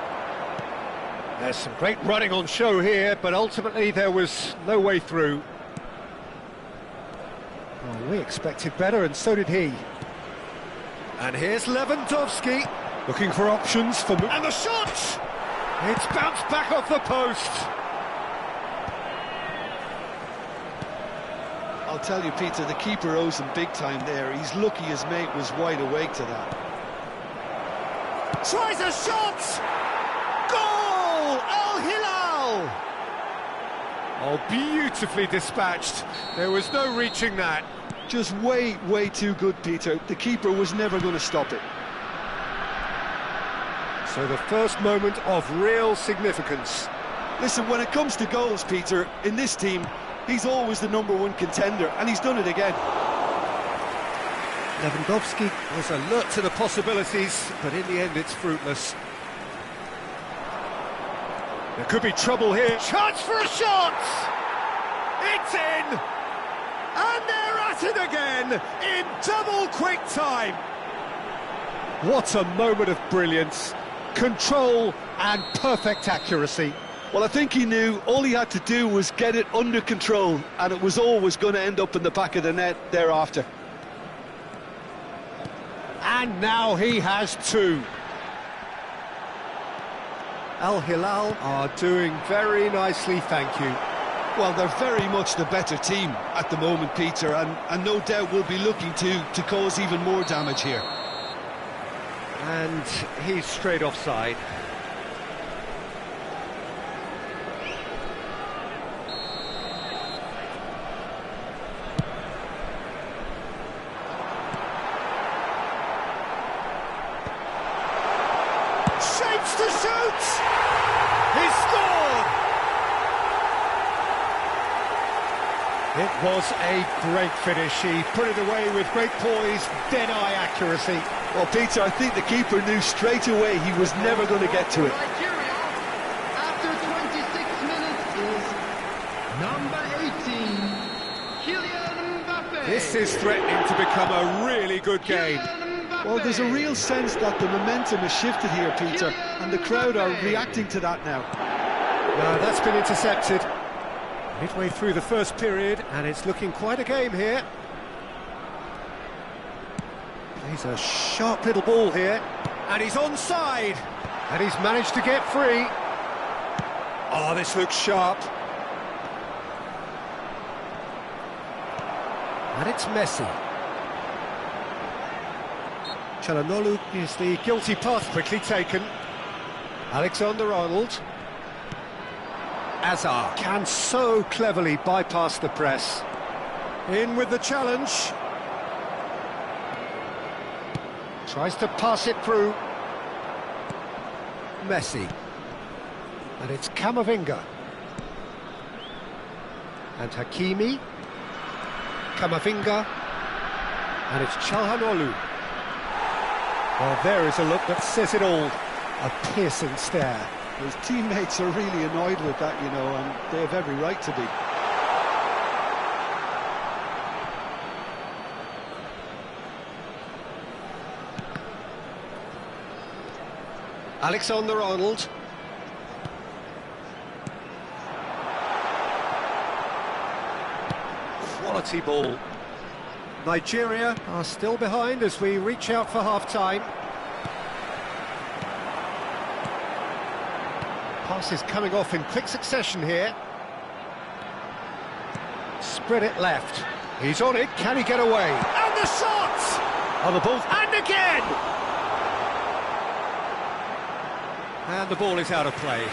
There's some great running on show here, but ultimately there was no way through. Well, we expected better, and so did he. And here's Lewandowski, looking for options for... And the shot! It's bounced back off the post. I'll tell you, Peter, the keeper owes him big time there. He's lucky his mate was wide awake to that. Tries a shot! Goal! Al Hilal! Oh, beautifully dispatched. There was no reaching that. Just way too good, Peter. The keeper was never going to stop it. So the first moment of real significance. Listen, when it comes to goals, Peter, in this team, he's always the #1 contender, and he's done it again. Lewandowski was alert to the possibilities, but in the end it's fruitless. There could be trouble here. Chance for a shot! It's in! And they're at it again, in double quick time. What a moment of brilliance. Control and perfect accuracy. Well, I think he knew all he had to do was get it under control, and it was always going to end up in the back of the net thereafter. And now he has two. Al Hilal are doing very nicely, thank you. Well, they're very much the better team at the moment, Peter, and no doubt will be looking to cause even more damage here. And he's straight offside. Shapes to shoot! He scored! It was a great finish. He put it away with great poise, dead-eye accuracy. Well, Peter, I think the keeper knew straight away he was never going to get to it. Nigeria, after 26 minutes, is number 18, Kylian Mbappe. This is threatening to become a really good game. Well, there's a real sense that the momentum has shifted here, Peter, and the crowd are reacting to that now. That's been intercepted. Midway through the first period, and it's looking quite a game here. He's a sharp little ball here, and he's onside, and he's managed to get free. Oh, this looks sharp. And it's Messi. Çalhanoğlu is the guilty path, quickly taken. Alexander-Arnold. Azar can so cleverly bypass the press. In with the challenge. Tries to pass it through. Messi. And it's Camavinga. And Hakimi. Camavinga. And it's Çalhanoğlu. Well, there is a look that says it all. A piercing stare. His teammates are really annoyed with that, you know, and they have every right to be. Alexander-Arnold. Quality ball. Nigeria are still behind as we reach out for half-time. Passes coming off in quick succession here. Spread it left. He's on it. Can he get away? And the shot! On the ball. And again! And the ball is out of play.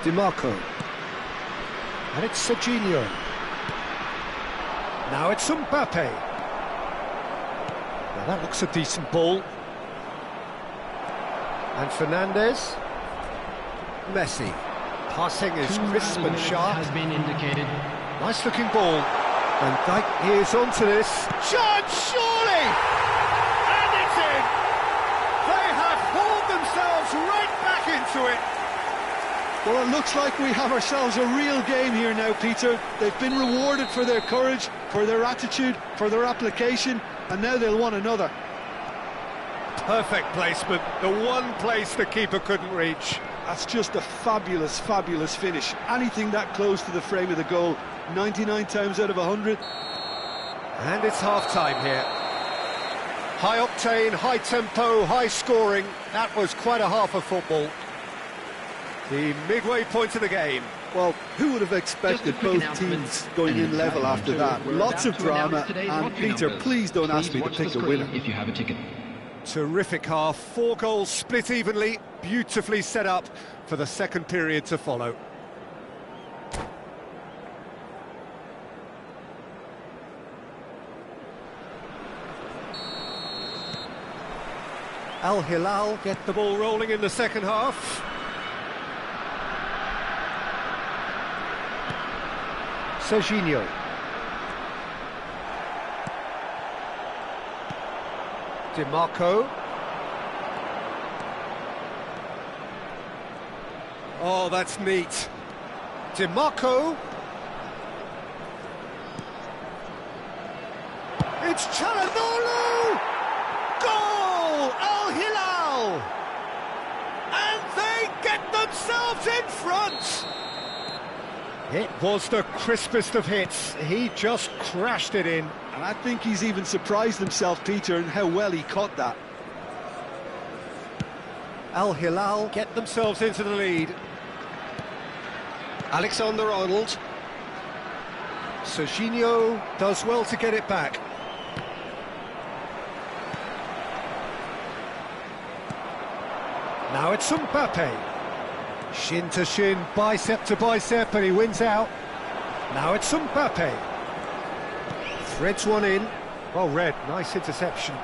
DiMarco. And it's Serginho. Now it's Mbappe. Now that looks a decent ball. And Fernandez. Messi. Passing is crisp and sharp. Has been indicated. Nice looking ball. And Dijk is onto this. Chance, surely! And it's in! They have hauled themselves right back into it. Well, it looks like we have ourselves a real game here now, Peter. They've been rewarded for their courage, for their attitude, for their application, and now they'll want another. Perfect placement, the one place the keeper couldn't reach. That's just a fabulous, fabulous finish. Anything that close to the frame of the goal, 99 times out of 100. And it's half-time here. High octane, high tempo, high scoring. That was quite a half of football. The midway point of the game. Well, who would have expected both teams going in level after that? Lots of drama, and Peter, please don't ask me to pick a winner. If you have a ticket. Terrific half, 4 goals split evenly, beautifully set up for the second period to follow. Al Hilal get the ball rolling in the second half. Serginho. DiMarco. Oh, that's neat. DiMarco. It's Çalhanoğlu! Goal! Al Hilal! And they get themselves in front! It was the crispest of hits. He just crashed it in. And I think he's even surprised himself, Peter, in how well he caught that. Al Hilal get themselves into the lead. Alexander-Arnold. Serginho does well to get it back. Now it's Mbappe. Shin to shin, bicep to bicep, and he wins out. Now it's Mbappe. Threads one in. Well read, nice interception.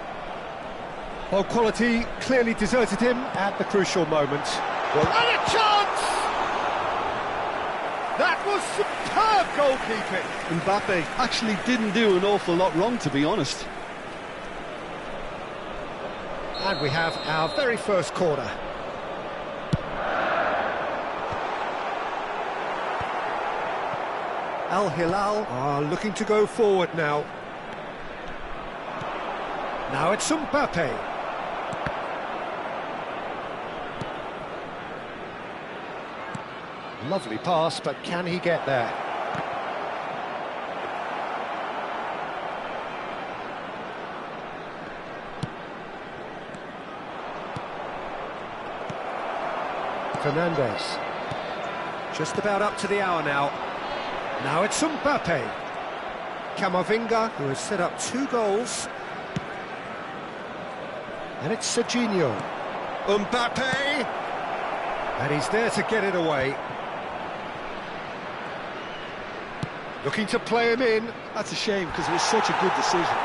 Well, quality clearly deserted him at the crucial moment. Well, and a chance! That was superb goalkeeping. Mbappe actually didn't do an awful lot wrong, to be honest. And we have our very first corner. Al Hilal are looking to go forward now. Now it's Mbappe. Lovely pass, but can he get there? Fernandez. Just about up to the hour now. Now it's Mbappe. Camavinga, who has set up 2 goals. And it's Serginho. Mbappe! And he's there to get it away. Looking to play him in. That's a shame, because it was such a good decision.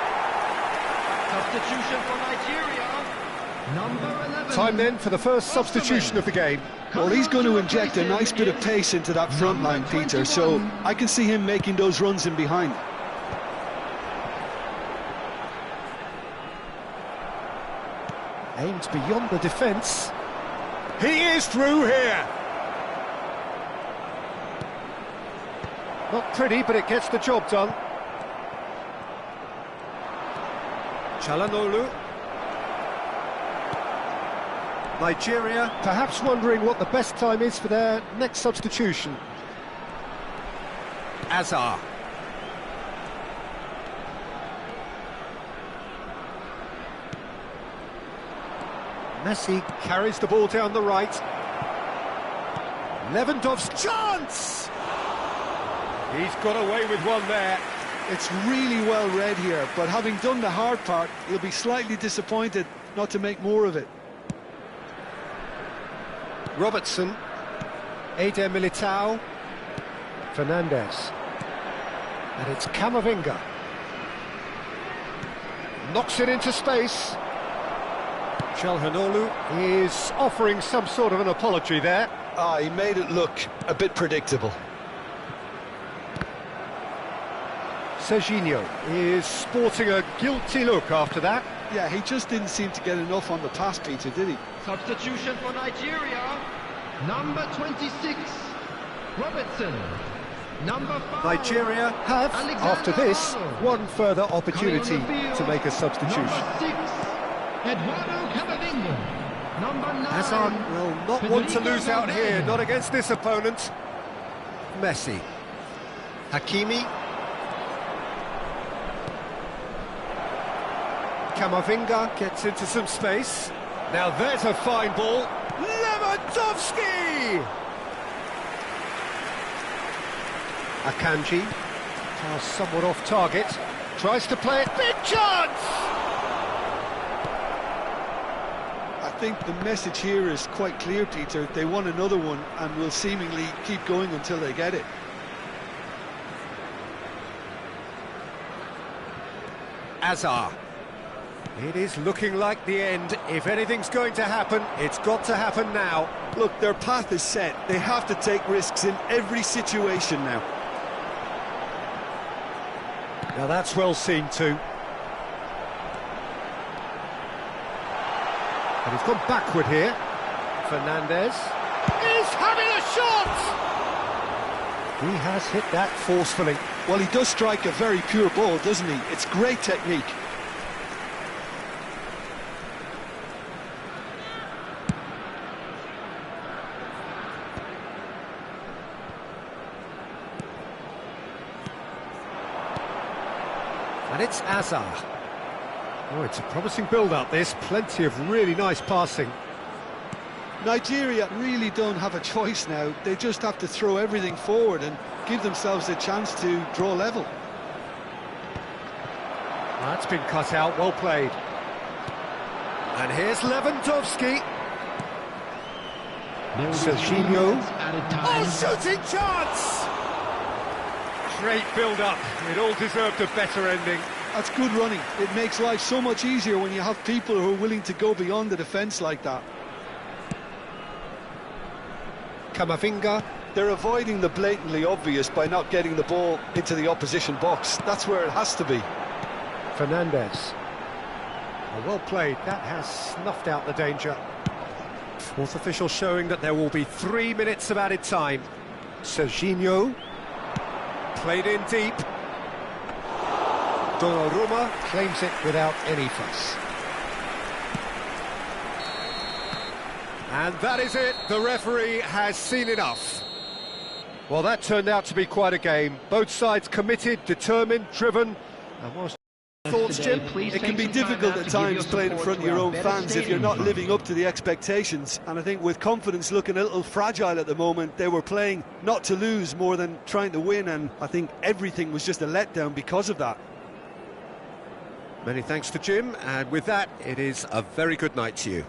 Substitution for Nigeria. Number 11. Time then for the first substitution of the game. Well, he's going to inject a nice bit of pace into that front line, Peter, so I can see him making those runs in behind. Aimed beyond the defence. He is through here. Not pretty, but it gets the job done. Çalhanoğlu. Nigeria perhaps wondering what the best time is for their next substitution. Azar. Messi carries the ball down the right. Lewandowski's chance! He's got away with one there. It's really well read here, but having done the hard part, he'll be slightly disappointed not to make more of it. Robertson. Eder Militao. Fernandez. And it's Camavinga. Knocks it into space. Çalhanoğlu is offering some sort of an apology there. He made it look a bit predictable. Serginho is sporting a guilty look after that. Yeah, he just didn't seem to get enough on the pass, Peter, did he? Substitution for Nigeria. Number 26. Robertson. Number 5. Nigeria have, after this, one further opportunity to make a substitution. Number 6. Eduardo Camavinga. Number 9. Hazard will not want to lose out here, not against this opponent. Messi. Hakimi. Camavinga gets into some space. Now there's a fine ball. Lewandowski! Akanji. Pass somewhat off target. Tries to play it. Big chance! I think the message here is quite clear, Peter. They want another one and will seemingly keep going until they get it. Azar. It is looking like the end. If anything's going to happen, it's got to happen now. Look, their path is set. They have to take risks in every situation now. Now that's well seen too. And he's gone backward here. Fernandez is having a shot! He has hit that forcefully. Well, he does strike a very pure ball, doesn't he? It's great technique. And it's Azar. Oh, it's a promising build-up, this. Plenty of really nice passing. Nigeria really don't have a choice now. They just have to throw everything forward and give themselves a chance to draw level. That's been cut out, well played. And here's Lewandowski. Serginho. Oh, shooting chance! Great build-up. It all deserved a better ending. That's good running. It makes life so much easier when you have people who are willing to go beyond the defence like that. Camavinga. They're avoiding the blatantly obvious by not getting the ball into the opposition box. That's where it has to be. Fernandez. Oh, well played. That has snuffed out the danger. Fourth official showing that there will be 3 minutes of added time. Serginho. Played in deep. Donnarumma claims it without any fuss. And that is it. The referee has seen enough. Well, that turned out to be quite a game. Both sides committed, determined, driven. And whilst thoughts, Jim? It can be difficult at times playing in front of your own fans if you're not living up to the expectations. And I think with confidence looking a little fragile at the moment, they were playing not to lose more than trying to win. And I think everything was just a letdown because of that. Many thanks to Jim. And with that, it is a very good night to you.